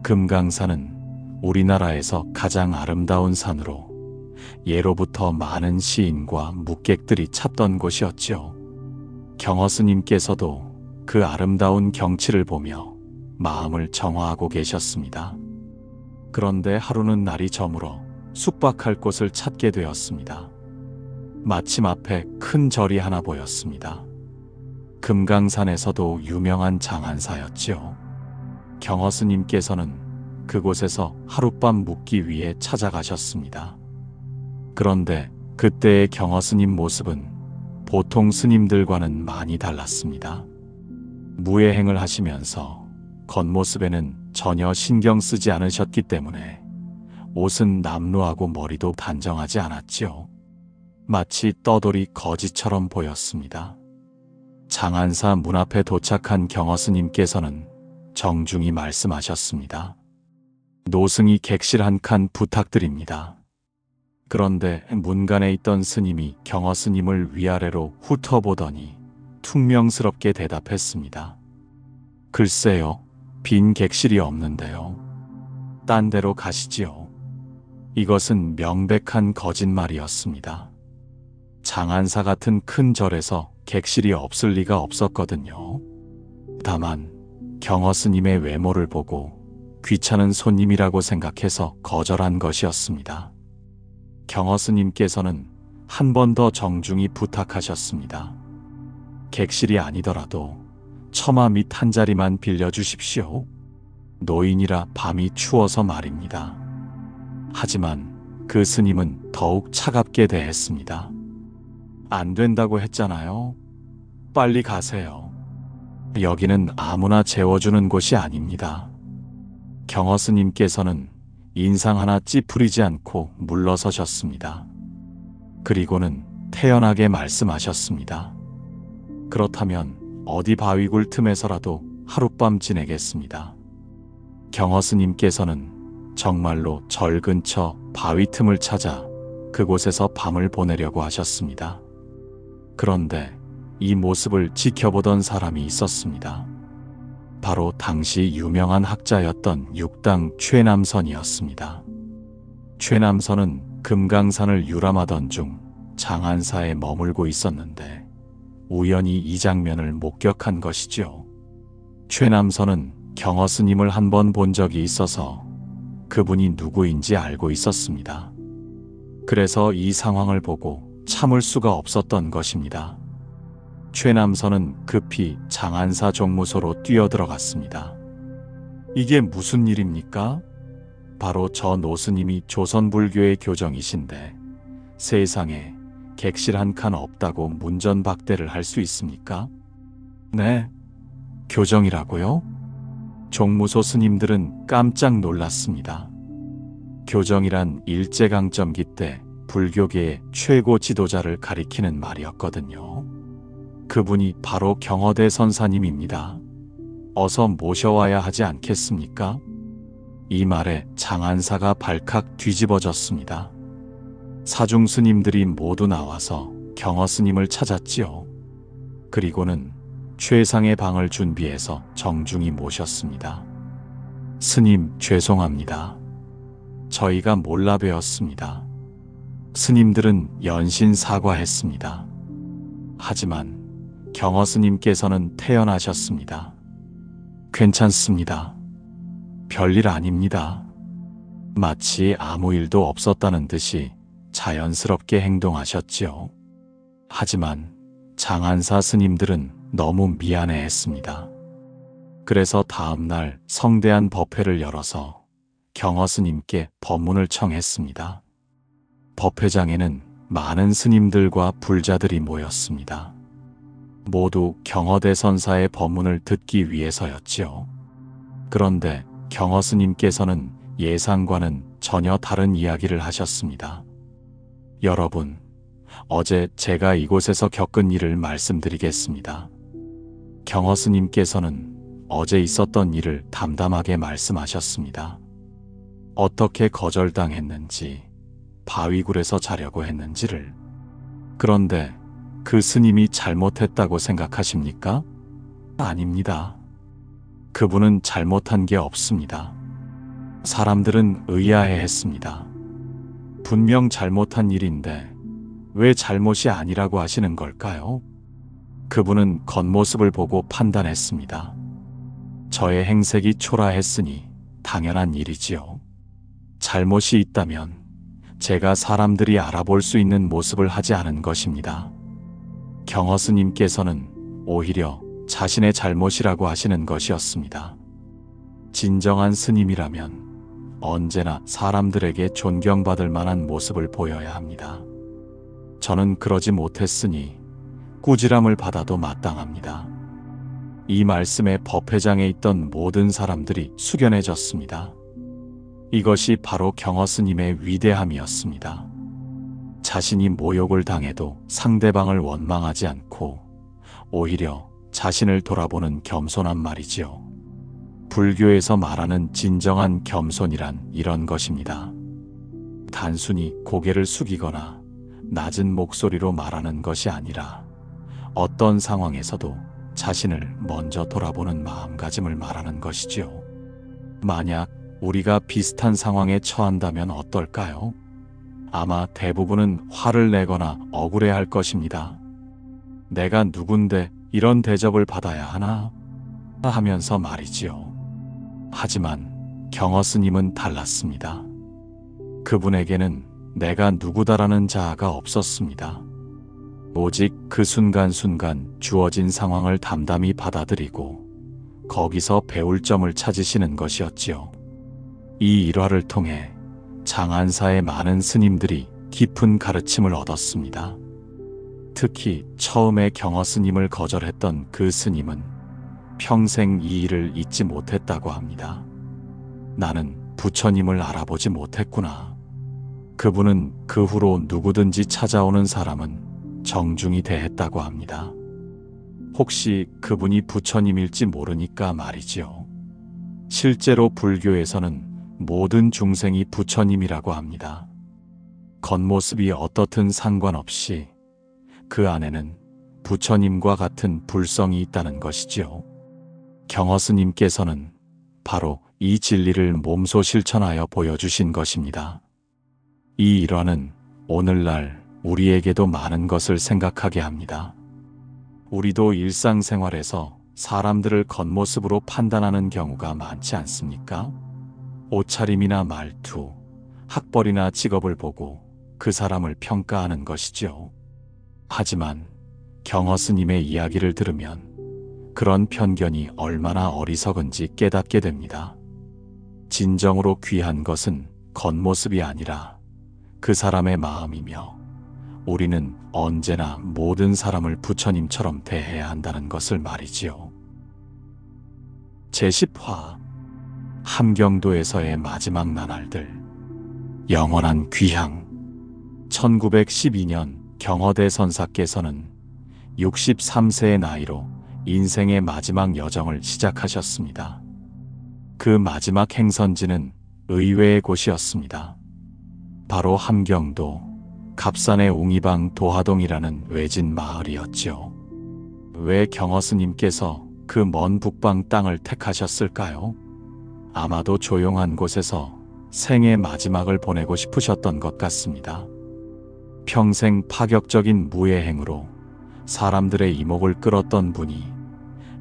금강산은 우리나라에서 가장 아름다운 산으로 예로부터 많은 시인과 묵객들이 찾던 곳이었죠. 경허 스님께서도 그 아름다운 경치를 보며 마음을 정화하고 계셨습니다. 그런데 하루는 날이 저물어 숙박할 곳을 찾게 되었습니다. 마침 앞에 큰 절이 하나 보였습니다. 금강산에서도 유명한 장안사였지요. 경허 스님께서는 그곳에서 하룻밤 묵기 위해 찾아가셨습니다. 그런데 그때의 경허 스님 모습은 보통 스님들과는 많이 달랐습니다. 무예행을 하시면서 겉모습에는 전혀 신경 쓰지 않으셨기 때문에 옷은 남루하고 머리도 단정하지 않았지요. 마치 떠돌이 거지처럼 보였습니다. 장안사 문 앞에 도착한 경허 스님께서는 정중히 말씀하셨습니다. 노승이 객실 한 칸 부탁드립니다. 그런데 문간에 있던 스님이 경허 스님을 위아래로 훑어보더니 퉁명스럽게 대답했습니다. 글쎄요, 빈 객실이 없는데요. 딴 데로 가시지요. 이것은 명백한 거짓말이었습니다. 장안사 같은 큰 절에서 객실이 없을 리가 없었거든요. 다만 경허 스님의 외모를 보고 귀찮은 손님이라고 생각해서 거절한 것이었습니다. 경허 스님께서는 한 번 더 정중히 부탁하셨습니다. 객실이 아니더라도 처마 밑 한 자리만 빌려주십시오. 노인이라 밤이 추워서 말입니다. 하지만 그 스님은 더욱 차갑게 대했습니다. 안 된다고 했잖아요. 빨리 가세요. 여기는 아무나 재워주는 곳이 아닙니다. 경허 스님께서는 인상 하나 찌푸리지 않고 물러서셨습니다. 그리고는 태연하게 말씀하셨습니다. 그렇다면 어디 바위굴 틈에서라도 하룻밤 지내겠습니다. 경허 스님께서는 정말로 절 근처 바위 틈을 찾아 그곳에서 밤을 보내려고 하셨습니다. 그런데 이 모습을 지켜보던 사람이 있었습니다. 바로 당시 유명한 학자였던 육당 최남선이었습니다. 최남선은 금강산을 유람하던 중 장안사에 머물고 있었는데 우연히 이 장면을 목격한 것이죠. 최남선은 경허 스님을 한 번 본 적이 있어서 그분이 누구인지 알고 있었습니다. 그래서 이 상황을 보고 참을 수가 없었던 것입니다. 최남선은 급히 장안사 종무소로 뛰어들어갔습니다. 이게 무슨 일입니까? 바로 저 노스님이 조선불교의 교정이신데 세상에 객실 한 칸 없다고 문전박대를 할 수 있습니까? 네, 교정이라고요? 종무소 스님들은 깜짝 놀랐습니다. 교정이란 일제강점기 때 불교계의 최고 지도자를 가리키는 말이었거든요. 그분이 바로 경허대 선사님입니다. 어서 모셔와야 하지 않겠습니까? 이 말에 장안사가 발칵 뒤집어졌습니다. 사중 스님들이 모두 나와서 경허 스님을 찾았지요. 그리고는 최상의 방을 준비해서 정중히 모셨습니다. 스님, 죄송합니다. 저희가 몰라 뵈었습니다. 스님들은 연신 사과했습니다. 하지만 경허 스님께서는 태연하셨습니다. 괜찮습니다. 별일 아닙니다. 마치 아무 일도 없었다는 듯이 자연스럽게 행동하셨지요. 하지만 장안사 스님들은 너무 미안해했습니다. 그래서 다음날 성대한 법회를 열어서 경허 스님께 법문을 청했습니다. 법회장에는 많은 스님들과 불자들이 모였습니다. 모두 경허대 선사의 법문을 듣기 위해서였지요. 그런데 경허 스님께서는 예상과는 전혀 다른 이야기를 하셨습니다. 여러분, 어제 제가 이곳에서 겪은 일을 말씀드리겠습니다. 경허 스님께서는 어제 있었던 일을 담담하게 말씀하셨습니다. 어떻게 거절당했는지, 바위굴에서 자려고 했는지를. 그런데 그 스님이 잘못했다고 생각하십니까? 아닙니다. 그분은 잘못한 게 없습니다. 사람들은 의아해했습니다. 분명 잘못한 일인데 왜 잘못이 아니라고 하시는 걸까요? 그분은 겉모습을 보고 판단했습니다. 저의 행색이 초라했으니 당연한 일이지요. 잘못이 있다면 제가 사람들이 알아볼 수 있는 모습을 하지 않은 것입니다. 경허 스님께서는 오히려 자신의 잘못이라고 하시는 것이었습니다. 진정한 스님이라면 언제나 사람들에게 존경받을 만한 모습을 보여야 합니다. 저는 그러지 못했으니 꾸지람을 받아도 마땅합니다. 이 말씀에 법회장에 있던 모든 사람들이 숙연해졌습니다. 이것이 바로 경허 스님의 위대함이었습니다. 자신이 모욕을 당해도 상대방을 원망하지 않고 오히려 자신을 돌아보는 겸손한 말이지요. 불교에서 말하는 진정한 겸손이란 이런 것입니다. 단순히 고개를 숙이거나 낮은 목소리로 말하는 것이 아니라 어떤 상황에서도 자신을 먼저 돌아보는 마음가짐을 말하는 것이지요. 만약 우리가 비슷한 상황에 처한다면 어떨까요? 아마 대부분은 화를 내거나 억울해할 것입니다. 내가 누군데 이런 대접을 받아야 하나? 하면서 말이지요. 하지만 경허 스님은 달랐습니다. 그분에게는 내가 누구다라는 자아가 없었습니다. 오직 그 순간순간 주어진 상황을 담담히 받아들이고 거기서 배울 점을 찾으시는 것이었지요. 이 일화를 통해 장안사의 많은 스님들이 깊은 가르침을 얻었습니다. 특히 처음에 경허 스님을 거절했던 그 스님은 평생 이 일을 잊지 못했다고 합니다. 나는 부처님을 알아보지 못했구나. 그분은 그 후로 누구든지 찾아오는 사람은 정중히 대했다고 합니다. 혹시 그분이 부처님일지 모르니까 말이지요. 실제로 불교에서는 모든 중생이 부처님이라고 합니다. 겉모습이 어떻든 상관없이 그 안에는 부처님과 같은 불성이 있다는 것이지요. 경허 스님께서는 바로 이 진리를 몸소 실천하여 보여주신 것입니다. 이 일화는 오늘날 우리에게도 많은 것을 생각하게 합니다. 우리도 일상생활에서 사람들을 겉모습으로 판단하는 경우가 많지 않습니까? 옷차림이나 말투, 학벌이나 직업을 보고 그 사람을 평가하는 것이죠. 하지만 경허 스님의 이야기를 들으면 그런 편견이 얼마나 어리석은지 깨닫게 됩니다. 진정으로 귀한 것은 겉모습이 아니라 그 사람의 마음이며 우리는 언제나 모든 사람을 부처님처럼 대해야 한다는 것을 말이지요. 제10화 함경도에서의 마지막 나날들. 영원한 귀향. 1912년 경허대 선사께서는 63세의 나이로 인생의 마지막 여정을 시작하셨습니다. 그 마지막 행선지는 의외의 곳이었습니다. 바로 함경도 갑산의 웅이방 도하동이라는 외진 마을이었지요. 왜 경허 스님께서 그 먼 북방 땅을 택하셨을까요? 아마도 조용한 곳에서 생의 마지막을 보내고 싶으셨던 것 같습니다. 평생 파격적인 무예행으로 사람들의 이목을 끌었던 분이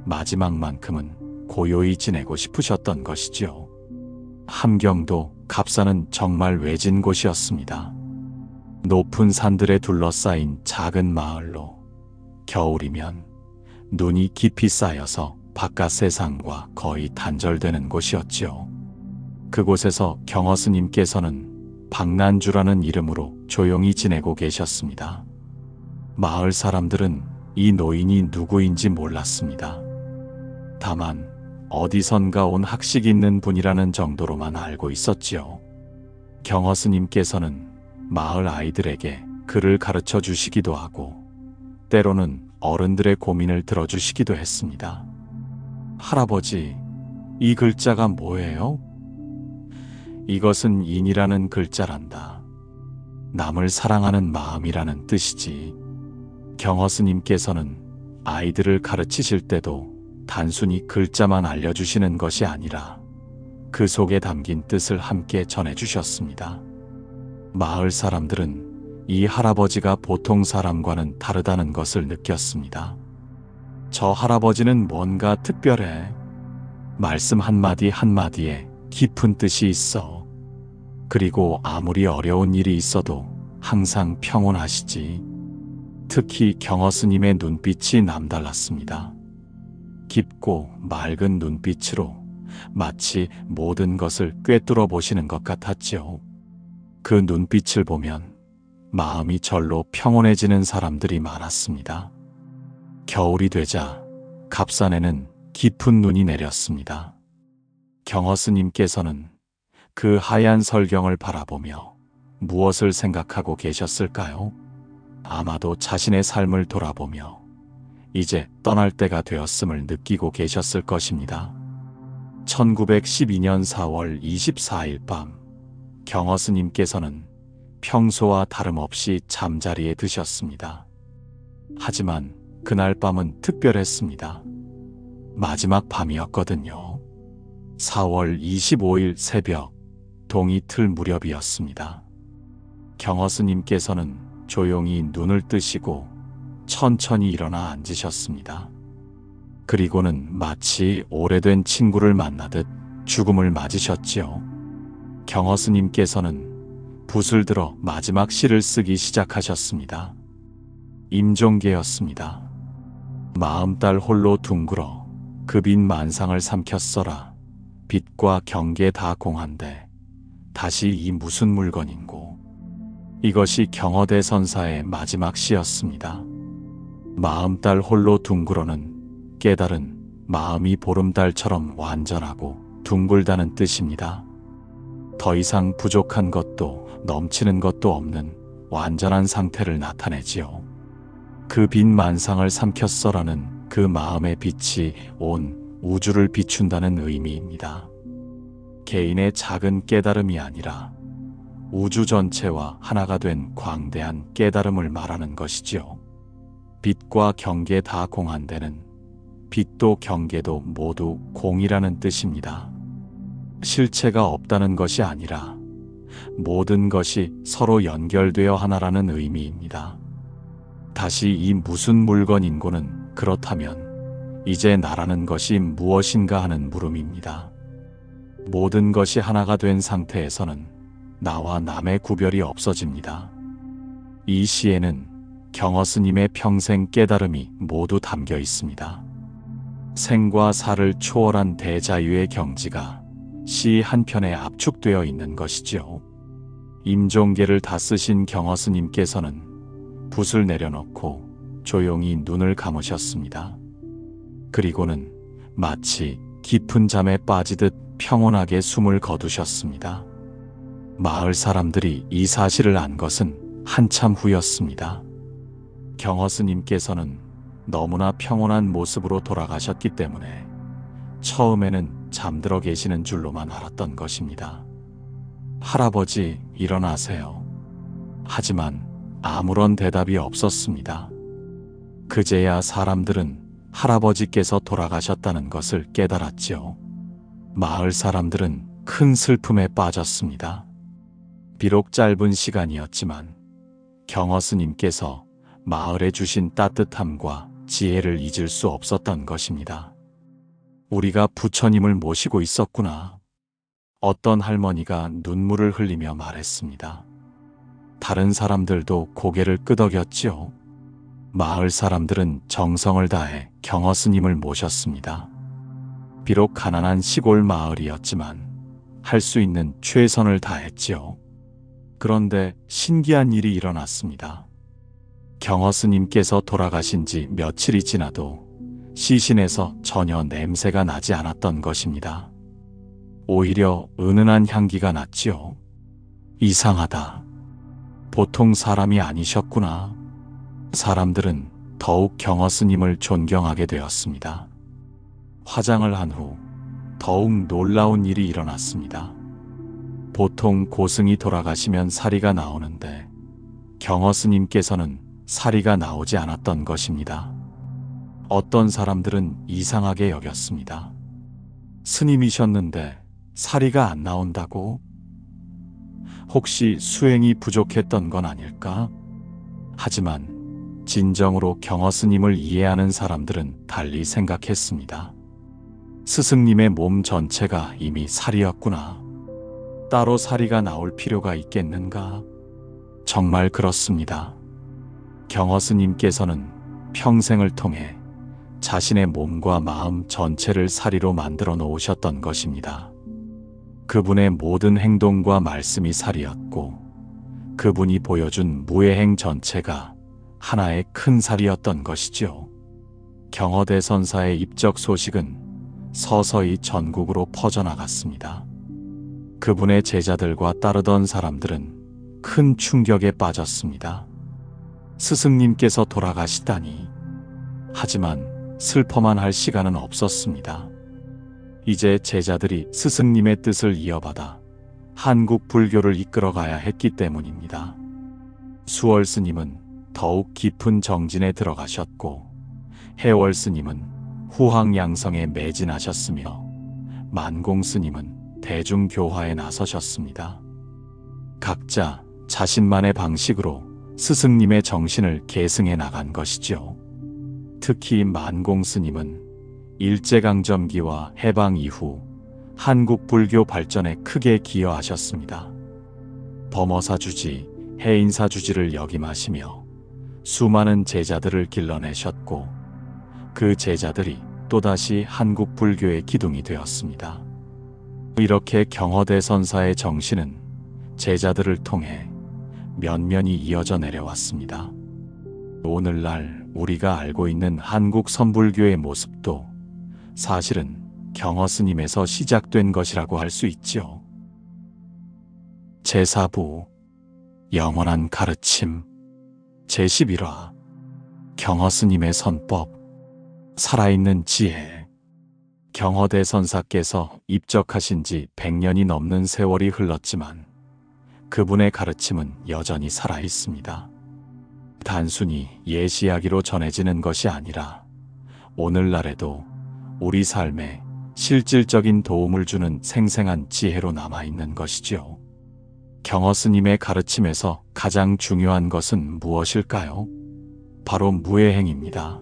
마지막만큼은 고요히 지내고 싶으셨던 것이지요. 함경도 갑산은 정말 외진 곳이었습니다. 높은 산들에 둘러싸인 작은 마을로 겨울이면 눈이 깊이 쌓여서 바깥 세상과 거의 단절되는 곳이었지요. 그곳에서 경허 스님께서는 박난주라는 이름으로 조용히 지내고 계셨습니다. 마을 사람들은 이 노인이 누구인지 몰랐습니다. 다만 어디선가 온 학식 있는 분이라는 정도로만 알고 있었지요. 경허 스님께서는 마을 아이들에게 글을 가르쳐 주시기도 하고 때로는 어른들의 고민을 들어주시기도 했습니다. 할아버지, 이 글자가 뭐예요? 이것은 인이라는 글자란다. 남을 사랑하는 마음이라는 뜻이지. 경허 스님께서는 아이들을 가르치실 때도 단순히 글자만 알려주시는 것이 아니라 그 속에 담긴 뜻을 함께 전해주셨습니다. 마을 사람들은 이 할아버지가 보통 사람과는 다르다는 것을 느꼈습니다. 저 할아버지는 뭔가 특별해. 말씀 한마디 한마디에 깊은 뜻이 있어. 그리고 아무리 어려운 일이 있어도 항상 평온하시지. 특히 경허 스님의 눈빛이 남달랐습니다. 깊고 맑은 눈빛으로 마치 모든 것을 꿰뚫어 보시는 것 같았지요. 그 눈빛을 보면 마음이 절로 평온해지는 사람들이 많았습니다. 겨울이 되자 갑산에는 깊은 눈이 내렸습니다. 경허 스님께서는 그 하얀 설경을 바라보며 무엇을 생각하고 계셨을까요? 아마도 자신의 삶을 돌아보며 이제 떠날 때가 되었음을 느끼고 계셨을 것입니다. 1912년 4월 24일 밤, 경허 스님께서는 평소와 다름없이 잠자리에 드셨습니다. 하지만 그날 밤은 특별했습니다. 마지막 밤이었거든요. 4월 25일 새벽, 동이 틀 무렵이었습니다. 경허 스님께서는 조용히 눈을 뜨시고 천천히 일어나 앉으셨습니다. 그리고는 마치 오래된 친구를 만나듯 죽음을 맞으셨지요. 경허 스님께서는 붓을 들어 마지막 시를 쓰기 시작하셨습니다. 임종계였습니다. 마음딸 홀로 둥글어 그 빈 만상을 삼켰어라. 빛과 경계 다 공한데 다시 이 무슨 물건인고. 이것이 경허대선사의 마지막 시였습니다. 마음딸 홀로 둥글어는 깨달은 마음이 보름달처럼 완전하고 둥글다는 뜻입니다. 더 이상 부족한 것도 넘치는 것도 없는 완전한 상태를 나타내지요. 그 빈 만상을 삼켰어라는 그 마음의 빛이 온 우주를 비춘다는 의미입니다. 개인의 작은 깨달음이 아니라 우주 전체와 하나가 된 광대한 깨달음을 말하는 것이지요. 빛과 경계 다 공한데는 빛도 경계도 모두 공이라는 뜻입니다. 실체가 없다는 것이 아니라 모든 것이 서로 연결되어 하나라는 의미입니다. 다시 이 무슨 물건인고는 그렇다면 이제 나라는 것이 무엇인가 하는 물음입니다. 모든 것이 하나가 된 상태에서는 나와 남의 구별이 없어집니다. 이 시에는 경허 스님의 평생 깨달음이 모두 담겨 있습니다. 생과 사를 초월한 대자유의 경지가 시 한편에 압축되어 있는 것이지요. 임종계를 다 쓰신 경허 스님께서는 붓을 내려놓고 조용히 눈을 감으셨습니다. 그리고는 마치 깊은 잠에 빠지듯 평온하게 숨을 거두셨습니다. 마을 사람들이 이 사실을 안 것은 한참 후였습니다. 경허 스님께서는 너무나 평온한 모습으로 돌아가셨기 때문에 처음에는 잠들어 계시는 줄로만 알았던 것입니다. 할아버지, 일어나세요. 하지만 아무런 대답이 없었습니다. 그제야 사람들은 할아버지께서 돌아가셨다는 것을 깨달았지요. 마을 사람들은 큰 슬픔에 빠졌습니다. 비록 짧은 시간이었지만 경허 스님께서 마을에 주신 따뜻함과 지혜를 잊을 수 없었던 것입니다. 우리가 부처님을 모시고 있었구나. 어떤 할머니가 눈물을 흘리며 말했습니다. 다른 사람들도 고개를 끄덕였지요. 마을 사람들은 정성을 다해 경허 스님을 모셨습니다. 비록 가난한 시골 마을이었지만 할 수 있는 최선을 다했지요. 그런데 신기한 일이 일어났습니다. 경허 스님께서 돌아가신 지 며칠이 지나도 시신에서 전혀 냄새가 나지 않았던 것입니다. 오히려 은은한 향기가 났지요. 이상하다. 보통 사람이 아니셨구나. 사람들은 더욱 경허 스님을 존경하게 되었습니다. 화장을 한 후 더욱 놀라운 일이 일어났습니다. 보통 고승이 돌아가시면 사리가 나오는데 경허 스님께서는 사리가 나오지 않았던 것입니다. 어떤 사람들은 이상하게 여겼습니다. 스님이셨는데 사리가 안 나온다고? 혹시 수행이 부족했던 건 아닐까? 하지만 진정으로 경허 스님을 이해하는 사람들은 달리 생각했습니다. 스승님의 몸 전체가 이미 살이었구나. 따로 사리가 나올 필요가 있겠는가? 정말 그렇습니다. 경허 스님께서는 평생을 통해 자신의 몸과 마음 전체를 사리로 만들어 놓으셨던 것입니다. 그분의 모든 행동과 말씀이 사리였고 그분이 보여준 무예행 전체가 하나의 큰 사리였던 것이죠. 경허대선사의 입적 소식은 서서히 전국으로 퍼져나갔습니다. 그분의 제자들과 따르던 사람들은 큰 충격에 빠졌습니다. 스승님께서 돌아가시다니. 하지만 슬퍼만 할 시간은 없었습니다. 이제 제자들이 스승님의 뜻을 이어받아 한국 불교를 이끌어가야 했기 때문입니다. 수월 스님은 더욱 깊은 정진에 들어가셨고 해월 스님은 후황양성에 매진하셨으며 만공 스님은 대중교화에 나서셨습니다. 각자 자신만의 방식으로 스승님의 정신을 계승해 나간 것이죠. 특히 만공 스님은 일제강점기와 해방 이후 한국 불교 발전에 크게 기여하셨습니다. 범어사주지, 해인사주지를 역임하시며 수많은 제자들을 길러내셨고 그 제자들이 또다시 한국 불교의 기둥이 되었습니다. 이렇게 경허대선사의 정신은 제자들을 통해 면면이 이어져 내려왔습니다. 오늘날 우리가 알고 있는 한국 선불교의 모습도 사실은 경허스님에서 시작된 것이라고 할 수 있지요. 제4부 영원한 가르침 제11화 경허스님의 선법 살아있는 지혜. 경허대선사께서 입적하신 지 100년이 넘는 세월이 흘렀지만 그분의 가르침은 여전히 살아있습니다. 단순히 옛 이야기로 전해지는 것이 아니라 오늘날에도 우리 삶에 실질적인 도움을 주는 생생한 지혜로 남아있는 것이지요. 경허스님의 가르침에서 가장 중요한 것은 무엇일까요? 바로 무예행입니다.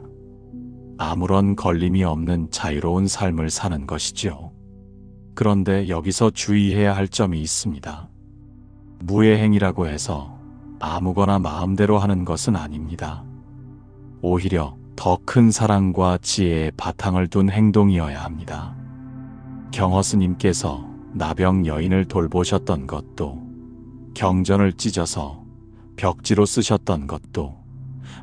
아무런 걸림이 없는 자유로운 삶을 사는 것이지요. 그런데 여기서 주의해야 할 점이 있습니다. 무예행이라고 해서 아무거나 마음대로 하는 것은 아닙니다. 오히려 더 큰 사랑과 지혜의 바탕을 둔 행동이어야 합니다. 경허스님께서 나병 여인을 돌보셨던 것도, 경전을 찢어서 벽지로 쓰셨던 것도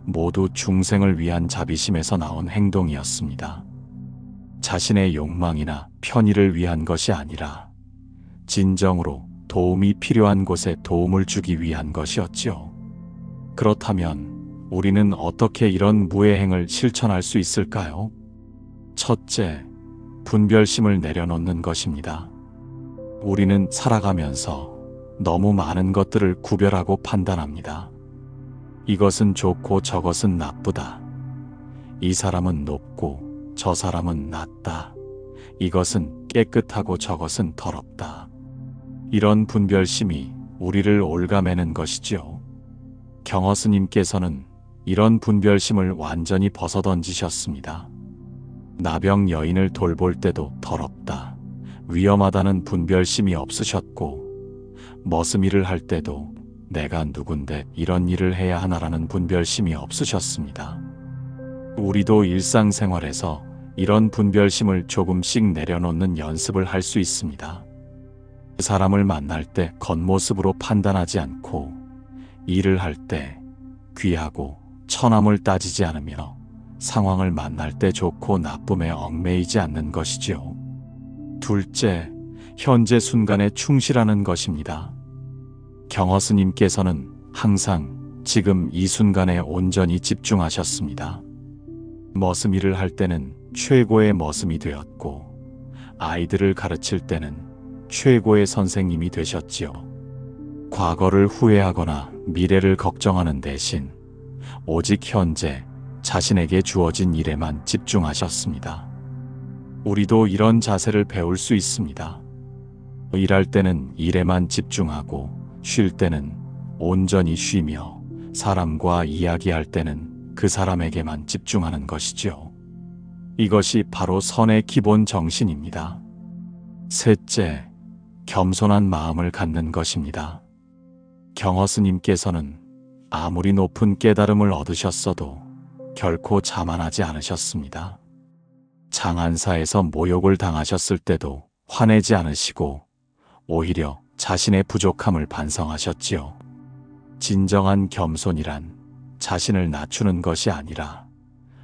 모두 중생을 위한 자비심에서 나온 행동이었습니다. 자신의 욕망이나 편의를 위한 것이 아니라 진정으로 도움이 필요한 곳에 도움을 주기 위한 것이었지요. 그렇다면 우리는 어떻게 이런 무예행을 실천할 수 있을까요? 첫째, 분별심을 내려놓는 것입니다. 우리는 살아가면서 너무 많은 것들을 구별하고 판단합니다. 이것은 좋고 저것은 나쁘다. 이 사람은 높고 저 사람은 낮다. 이것은 깨끗하고 저것은 더럽다. 이런 분별심이 우리를 올가매는 것이지요. 경허스님께서는 이런 분별심을 완전히 벗어던지셨습니다. 나병 여인을 돌볼 때도 더럽다, 위험하다는 분별심이 없으셨고, 머슴일을 할 때도 내가 누군데 이런 일을 해야 하나라는 분별심이 없으셨습니다. 우리도 일상생활에서 이런 분별심을 조금씩 내려놓는 연습을 할 수 있습니다. 사람을 만날 때 겉모습으로 판단하지 않고, 일을 할 때 귀하고 처남을 따지지 않으며 상황을 만날 때 좋고 나쁨에 얽매이지 않는 것이지요. 둘째, 현재 순간에 충실하는 것입니다. 경허스님께서는 항상 지금 이 순간에 온전히 집중하셨습니다. 머슴일을 할 때는 최고의 머슴이 되었고, 아이들을 가르칠 때는 최고의 선생님이 되셨지요. 과거를 후회하거나 미래를 걱정하는 대신 오직 현재 자신에게 주어진 일에만 집중하셨습니다. 우리도 이런 자세를 배울 수 있습니다. 일할 때는 일에만 집중하고 쉴 때는 온전히 쉬며 사람과 이야기할 때는 그 사람에게만 집중하는 것이죠. 이것이 바로 선의 기본 정신입니다. 셋째, 겸손한 마음을 갖는 것입니다. 경허스님께서는 아무리 높은 깨달음을 얻으셨어도 결코 자만하지 않으셨습니다. 장안사에서 모욕을 당하셨을 때도 화내지 않으시고 오히려 자신의 부족함을 반성하셨지요. 진정한 겸손이란 자신을 낮추는 것이 아니라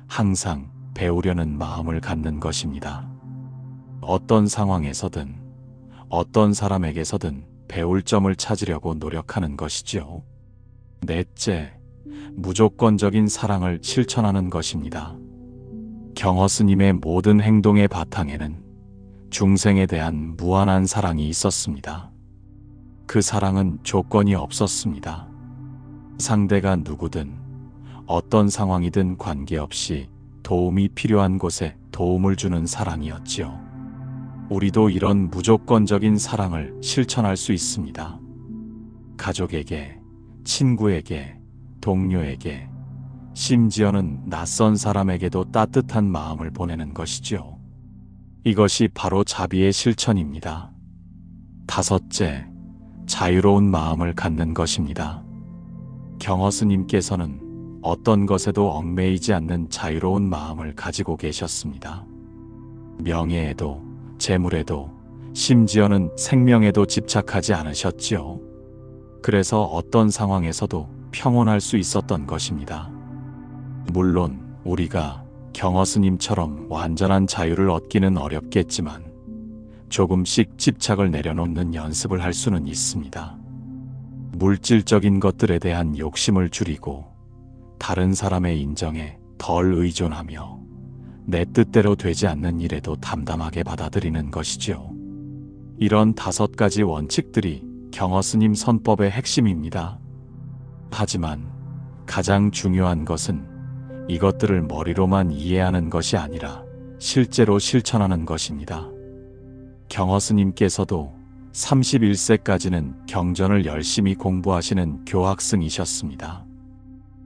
항상 배우려는 마음을 갖는 것입니다. 어떤 상황에서든 어떤 사람에게서든 배울 점을 찾으려고 노력하는 것이지요. 넷째, 무조건적인 사랑을 실천하는 것입니다. 경허스님의 모든 행동의 바탕에는 중생에 대한 무한한 사랑이 있었습니다. 그 사랑은 조건이 없었습니다. 상대가 누구든 어떤 상황이든 관계없이 도움이 필요한 곳에 도움을 주는 사랑이었지요. 우리도 이런 무조건적인 사랑을 실천할 수 있습니다. 가족에게, 친구에게, 동료에게, 심지어는 낯선 사람에게도 따뜻한 마음을 보내는 것이지요. 이것이 바로 자비의 실천입니다. 다섯째, 자유로운 마음을 갖는 것입니다. 경허 스님께서는 어떤 것에도 얽매이지 않는 자유로운 마음을 가지고 계셨습니다. 명예에도, 재물에도, 심지어는 생명에도 집착하지 않으셨지요. 그래서 어떤 상황에서도 평온할 수 있었던 것입니다. 물론 우리가 경허 스님처럼 완전한 자유를 얻기는 어렵겠지만 조금씩 집착을 내려놓는 연습을 할 수는 있습니다. 물질적인 것들에 대한 욕심을 줄이고 다른 사람의 인정에 덜 의존하며 내 뜻대로 되지 않는 일에도 담담하게 받아들이는 것이죠. 이런 5가지 원칙들이 경허 스님 선법의 핵심입니다. 하지만 가장 중요한 것은 이것들을 머리로만 이해하는 것이 아니라 실제로 실천하는 것입니다. 경허 스님께서도 31세까지는 경전을 열심히 공부하시는 교학승이셨습니다.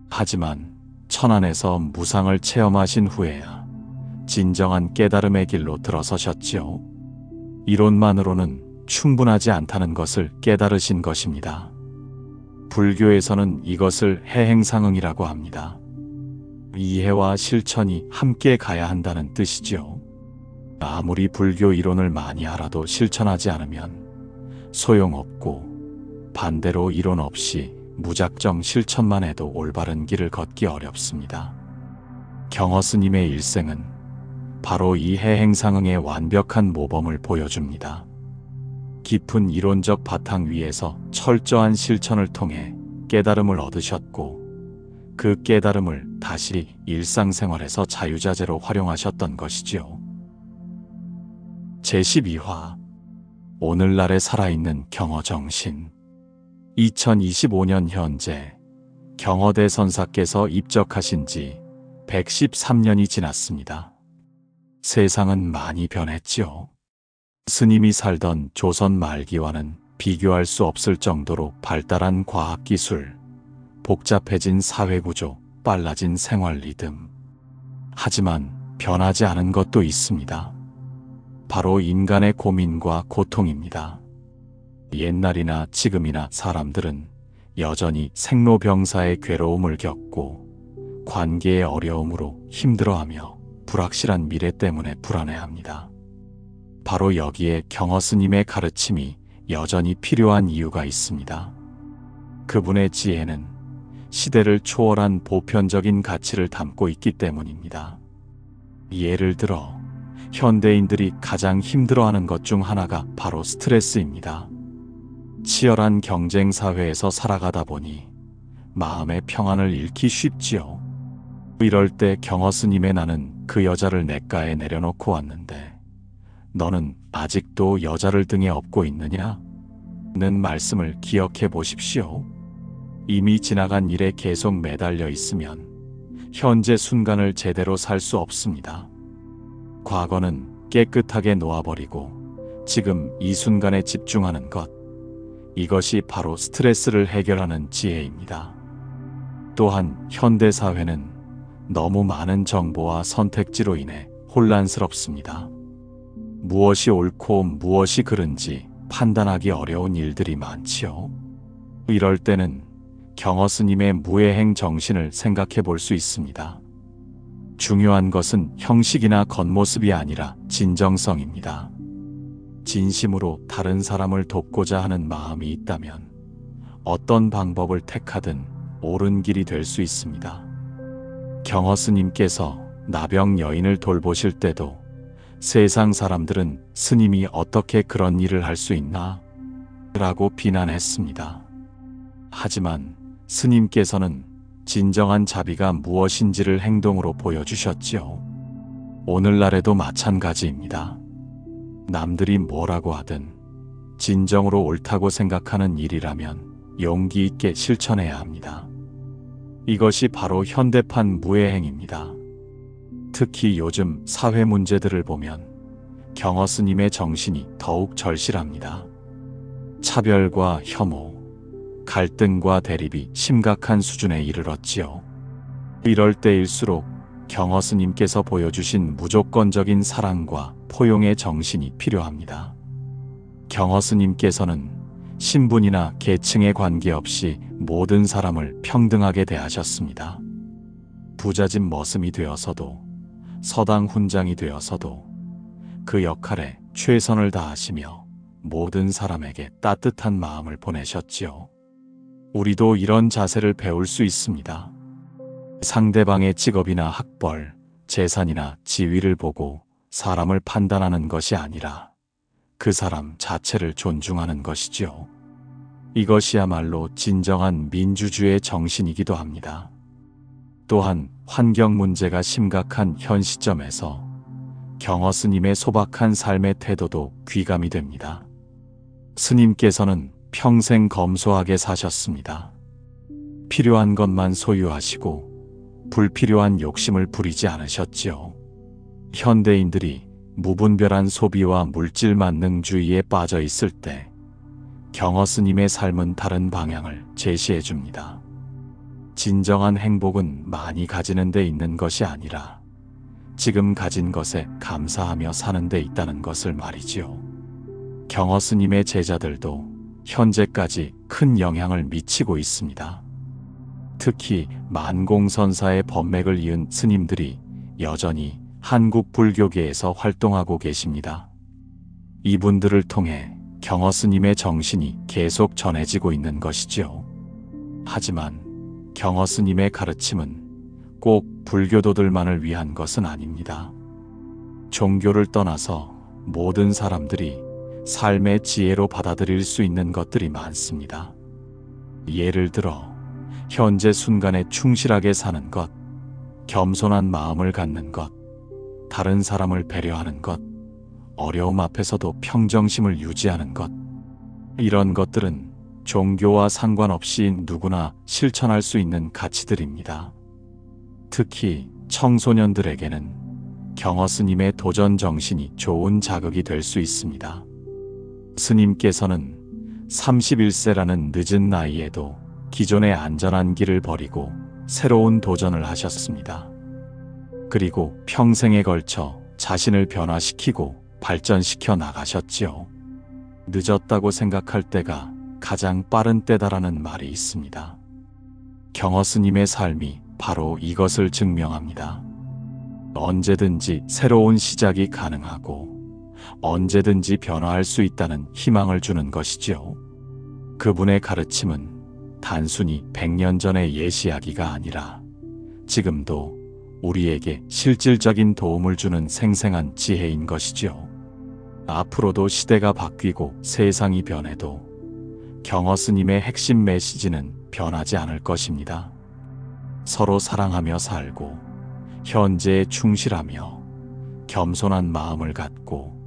하지만 천안에서 무상을 체험하신 후에야 진정한 깨달음의 길로 들어서셨지요. 이론만으로는 충분하지 않다는 것을 깨달으신 것입니다. 불교에서는 이것을 해행상응이라고 합니다. 이해와 실천이 함께 가야 한다는 뜻이죠. 아무리 불교 이론을 많이 알아도 실천하지 않으면 소용없고 반대로 이론 없이 무작정 실천만 해도 올바른 길을 걷기 어렵습니다. 경허 스님의 일생은 바로 이 해행상응의 완벽한 모범을 보여줍니다. 깊은 이론적 바탕 위에서 철저한 실천을 통해 깨달음을 얻으셨고 그 깨달음을 다시 일상생활에서 자유자재로 활용하셨던 것이지요. 제12화 오늘날에 살아있는 경허정신. 2025년 현재 경허대 선사께서 입적하신 지 113년이 지났습니다. 세상은 많이 변했지요. 스님이 살던 조선 말기와는 비교할 수 없을 정도로 발달한 과학기술, 복잡해진 사회구조, 빨라진 생활 리듬. 하지만 변하지 않은 것도 있습니다. 바로 인간의 고민과 고통입니다. 옛날이나 지금이나 사람들은 여전히 생로병사의 괴로움을 겪고 관계의 어려움으로 힘들어하며 불확실한 미래 때문에 불안해합니다. 바로 여기에 경허 스님의 가르침이 여전히 필요한 이유가 있습니다. 그분의 지혜는 시대를 초월한 보편적인 가치를 담고 있기 때문입니다. 예를 들어 현대인들이 가장 힘들어하는 것 중 하나가 바로 스트레스입니다. 치열한 경쟁 사회에서 살아가다 보니 마음의 평안을 잃기 쉽지요. 이럴 때 경허 스님의 나는 그 여자를 냇가에 내려놓고 왔는데 너는 아직도 여자를 등에 업고 있느냐? 는 말씀을 기억해 보십시오. 이미 지나간 일에 계속 매달려 있으면 현재 순간을 제대로 살 수 없습니다. 과거는 깨끗하게 놓아버리고 지금 이 순간에 집중하는 것. 이것이 바로 스트레스를 해결하는 지혜입니다. 또한 현대사회는 너무 많은 정보와 선택지로 인해 혼란스럽습니다. 무엇이 옳고 무엇이 그른지 판단하기 어려운 일들이 많지요. 이럴 때는 경허 스님의 무해행 정신을 생각해 볼 수 있습니다. 중요한 것은 형식이나 겉모습이 아니라 진정성입니다. 진심으로 다른 사람을 돕고자 하는 마음이 있다면 어떤 방법을 택하든 옳은 길이 될 수 있습니다. 경허 스님께서 나병 여인을 돌보실 때도 세상 사람들은 스님이 어떻게 그런 일을 할 수 있나? 라고 비난했습니다. 하지만 스님께서는 진정한 자비가 무엇인지를 행동으로 보여주셨지요. 오늘날에도 마찬가지입니다. 남들이 뭐라고 하든 진정으로 옳다고 생각하는 일이라면 용기 있게 실천해야 합니다. 이것이 바로 현대판 무해행입니다. 특히 요즘 사회 문제들을 보면 경허 스님의 정신이 더욱 절실합니다. 차별과 혐오, 갈등과 대립이 심각한 수준에 이르렀지요. 이럴 때일수록 경허 스님께서 보여주신 무조건적인 사랑과 포용의 정신이 필요합니다. 경허 스님께서는 신분이나 계층에 관계없이 모든 사람을 평등하게 대하셨습니다. 부잣집 머슴이 되어서도 서당 훈장이 되어서도 그 역할에 최선을 다하시며 모든 사람에게 따뜻한 마음을 보내셨지요. 우리도 이런 자세를 배울 수 있습니다. 상대방의 직업이나 학벌, 재산이나 지위를 보고 사람을 판단하는 것이 아니라 그 사람 자체를 존중하는 것이지요. 이것이야말로 진정한 민주주의의 정신이기도 합니다. 또한 환경 문제가 심각한 현 시점에서 경허 스님의 소박한 삶의 태도도 귀감이 됩니다. 스님께서는 평생 검소하게 사셨습니다. 필요한 것만 소유하시고 불필요한 욕심을 부리지 않으셨지요. 현대인들이 무분별한 소비와 물질 만능주의에 빠져 있을 때 경허 스님의 삶은 다른 방향을 제시해 줍니다. 진정한 행복은 많이 가지는 데 있는 것이 아니라 지금 가진 것에 감사하며 사는 데 있다는 것을 말이지요. 경허 스님의 제자들도 현재까지 큰 영향을 미치고 있습니다. 특히 만공선사의 법맥을 이은 스님들이 여전히 한국 불교계에서 활동하고 계십니다. 이분들을 통해 경허 스님의 정신이 계속 전해지고 있는 것이지요. 하지만 경허 스님의 가르침은 꼭 불교도들만을 위한 것은 아닙니다. 종교를 떠나서 모든 사람들이 삶의 지혜로 받아들일 수 있는 것들이 많습니다. 예를 들어 현재 순간에 충실하게 사는 것, 겸손한 마음을 갖는 것, 다른 사람을 배려하는 것, 어려움 앞에서도 평정심을 유지하는 것, 이런 것들은 종교와 상관없이 누구나 실천할 수 있는 가치들입니다. 특히 청소년들에게는 경허 스님의 도전 정신이 좋은 자극이 될 수 있습니다. 스님께서는 31세라는 늦은 나이에도 기존의 안전한 길을 버리고 새로운 도전을 하셨습니다. 그리고 평생에 걸쳐 자신을 변화시키고 발전시켜 나가셨지요. 늦었다고 생각할 때가 가장 빠른 때다라는 말이 있습니다. 경허 스님의 삶이 바로 이것을 증명합니다. 언제든지 새로운 시작이 가능하고 언제든지 변화할 수 있다는 희망을 주는 것이지요. 그분의 가르침은 단순히 100년 전의 예시이야기가 아니라 지금도 우리에게 실질적인 도움을 주는 생생한 지혜인 것이지요. 앞으로도 시대가 바뀌고 세상이 변해도 경허 스님의 핵심 메시지는 변하지 않을 것입니다. 서로 사랑하며 살고 현재에 충실하며 겸손한 마음을 갖고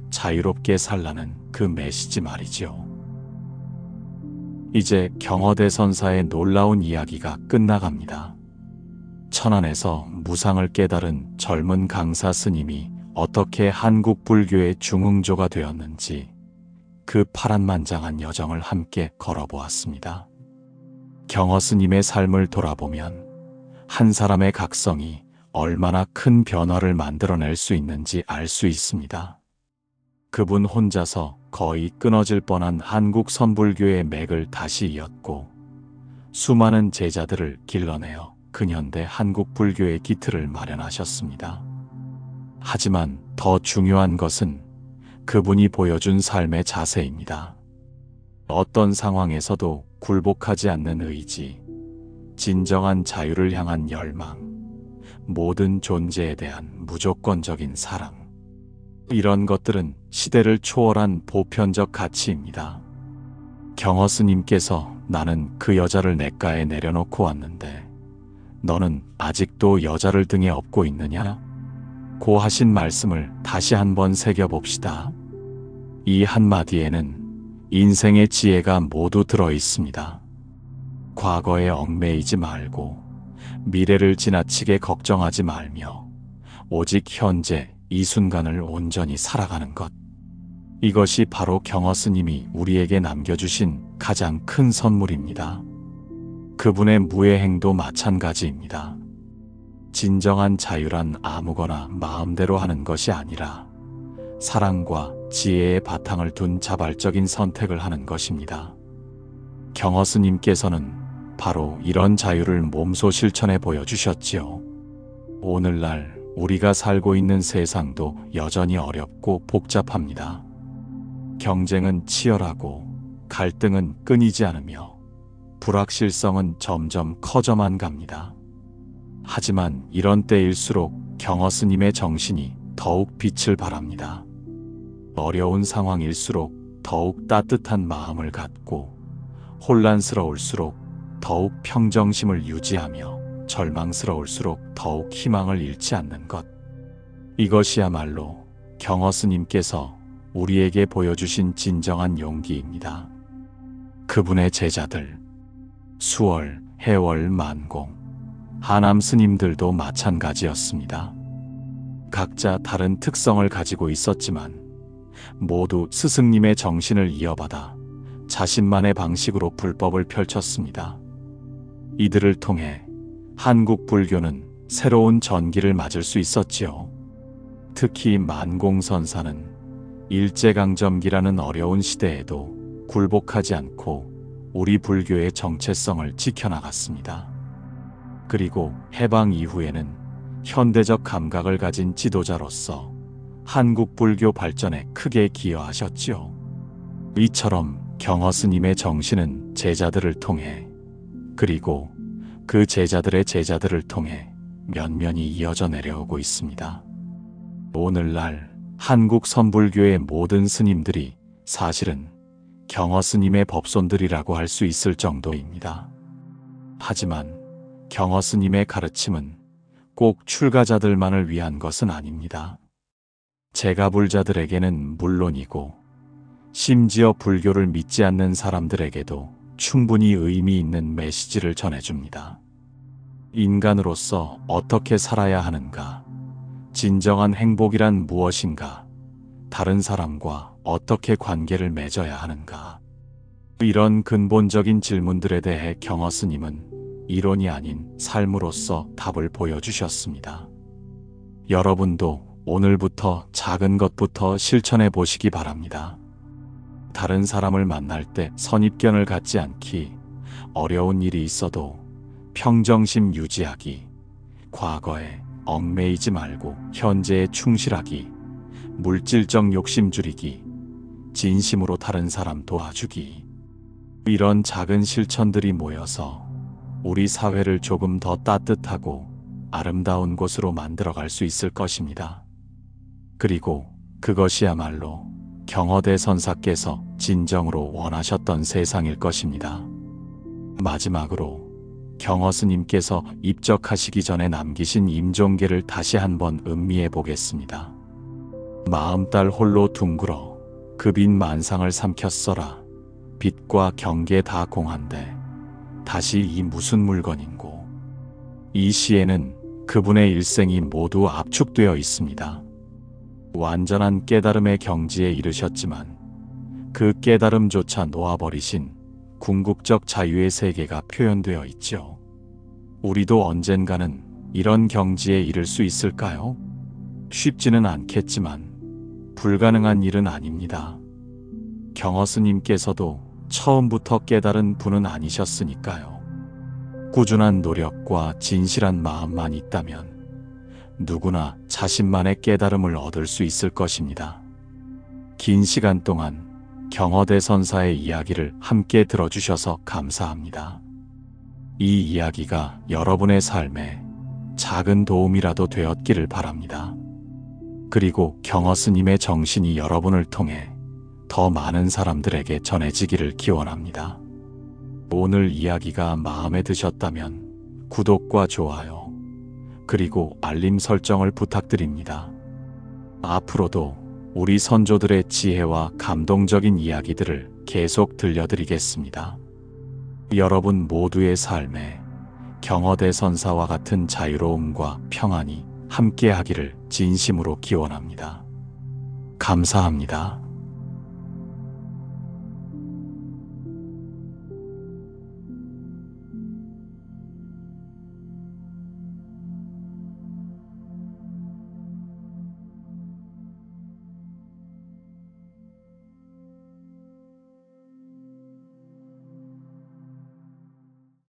자유롭게 살라는 그 메시지 말이지요. 이제 경허대선사의 놀라운 이야기가 끝나갑니다. 천안에서 무상을 깨달은 젊은 강사 스님이 어떻게 한국 불교의 중흥조가 되었는지 그 파란만장한 여정을 함께 걸어보았습니다. 경허 스님의 삶을 돌아보면 한 사람의 각성이 얼마나 큰 변화를 만들어낼 수 있는지 알 수 있습니다. 그분 혼자서 거의 끊어질 뻔한 한국 선불교의 맥을 다시 이었고 수많은 제자들을 길러내어 근현대 한국 불교의 기틀을 마련하셨습니다. 하지만 더 중요한 것은 그분이 보여준 삶의 자세입니다. 어떤 상황에서도 굴복하지 않는 의지, 진정한 자유를 향한 열망, 모든 존재에 대한 무조건적인 사랑. 이런 것들은 시대를 초월한 보편적 가치입니다. 경허 스님께서 나는 그 여자를 냇가에 내려놓고 왔는데 너는 아직도 여자를 등에 업고 있느냐? 고 하신 말씀을 다시 한번 새겨봅시다. 이 한마디에는 인생의 지혜가 모두 들어 있습니다. 과거에 얽매이지 말고 미래를 지나치게 걱정하지 말며 오직 현재 이 순간을 온전히 살아가는 것. 이것이 바로 경허 스님이 우리에게 남겨주신 가장 큰 선물입니다. 그분의 무예행도 마찬가지입니다. 진정한 자유란 아무거나 마음대로 하는 것이 아니라 사랑과 지혜의 바탕을 둔 자발적인 선택을 하는 것입니다. 경허 스님께서는 바로 이런 자유를 몸소 실천해 보여주셨지요. 오늘날 우리가 살고 있는 세상도 여전히 어렵고 복잡합니다. 경쟁은 치열하고 갈등은 끊이지 않으며 불확실성은 점점 커져만 갑니다. 하지만 이런 때일수록 경허 스님의 정신이 더욱 빛을 발합니다. 어려운 상황일수록 더욱 따뜻한 마음을 갖고 혼란스러울수록 더욱 평정심을 유지하며 절망스러울수록 더욱 희망을 잃지 않는 것. 이것이야말로 경허 스님께서 우리에게 보여주신 진정한 용기입니다. 그분의 제자들, 수월, 해월, 만공, 하남 스님들도 마찬가지였습니다. 각자 다른 특성을 가지고 있었지만 모두 스승님의 정신을 이어받아 자신만의 방식으로 불법을 펼쳤습니다. 이들을 통해 한국 불교는 새로운 전기를 맞을 수 있었지요. 특히 만공선사는 일제강점기라는 어려운 시대에도 굴복하지 않고 우리 불교의 정체성을 지켜나갔습니다. 그리고 해방 이후에는 현대적 감각을 가진 지도자로서 한국 불교 발전에 크게 기여하셨지요. 이처럼 경허 스님의 정신은 제자들을 통해 그리고 그 제자들의 제자들을 통해 면면이 이어져 내려오고 있습니다. 오늘날 한국 선불교의 모든 스님들이 사실은 경허 스님의 법손들이라고 할 수 있을 정도입니다. 하지만 경허 스님의 가르침은 꼭 출가자들만을 위한 것은 아닙니다. 재가불자들에게는 물론이고 심지어 불교를 믿지 않는 사람들에게도 충분히 의미 있는 메시지를 전해줍니다. 인간으로서 어떻게 살아야 하는가? 진정한 행복이란 무엇인가? 다른 사람과 어떻게 관계를 맺어야 하는가? 이런 근본적인 질문들에 대해 경허 스님은 이론이 아닌 삶으로서 답을 보여주셨습니다. 여러분도 오늘부터 작은 것부터 실천해 보시기 바랍니다. 다른 사람을 만날 때 선입견을 갖지 않기, 어려운 일이 있어도 평정심 유지하기, 과거에 얽매이지 말고 현재에 충실하기, 물질적 욕심 줄이기, 진심으로 다른 사람 도와주기. 이런 작은 실천들이 모여서 우리 사회를 조금 더 따뜻하고 아름다운 곳으로 만들어갈 수 있을 것입니다. 그리고 그것이야말로 경허대 선사께서 진정으로 원하셨던 세상일 것입니다. 마지막으로 경허 스님께서 입적하시기 전에 남기신 임종계를 다시 한번 음미해 보겠습니다. 마음딸 홀로 둥글어 그 빛 만상을 삼켰어라. 빛과 경계 다 공한데 다시 이 무슨 물건인고. 이 시에는 그분의 일생이 모두 압축되어 있습니다. 완전한 깨달음의 경지에 이르셨지만 그 깨달음조차 놓아버리신 궁극적 자유의 세계가 표현되어 있죠. 우리도 언젠가는 이런 경지에 이를 수 있을까요? 쉽지는 않겠지만 불가능한 일은 아닙니다. 경허 스님께서도 처음부터 깨달은 분은 아니셨으니까요. 꾸준한 노력과 진실한 마음만 있다면 누구나 자신만의 깨달음을 얻을 수 있을 것입니다. 긴 시간 동안 경허대 선사의 이야기를 함께 들어주셔서 감사합니다. 이 이야기가 여러분의 삶에 작은 도움이라도 되었기를 바랍니다. 그리고 경허 스님의 정신이 여러분을 통해 더 많은 사람들에게 전해지기를 기원합니다. 오늘 이야기가 마음에 드셨다면 구독과 좋아요, 그리고 알림 설정을 부탁드립니다. 앞으로도 우리 선조들의 지혜와 감동적인 이야기들을 계속 들려드리겠습니다. 여러분 모두의 삶에 경허대 선사와 같은 자유로움과 평안이 함께하기를 진심으로 기원합니다. 감사합니다.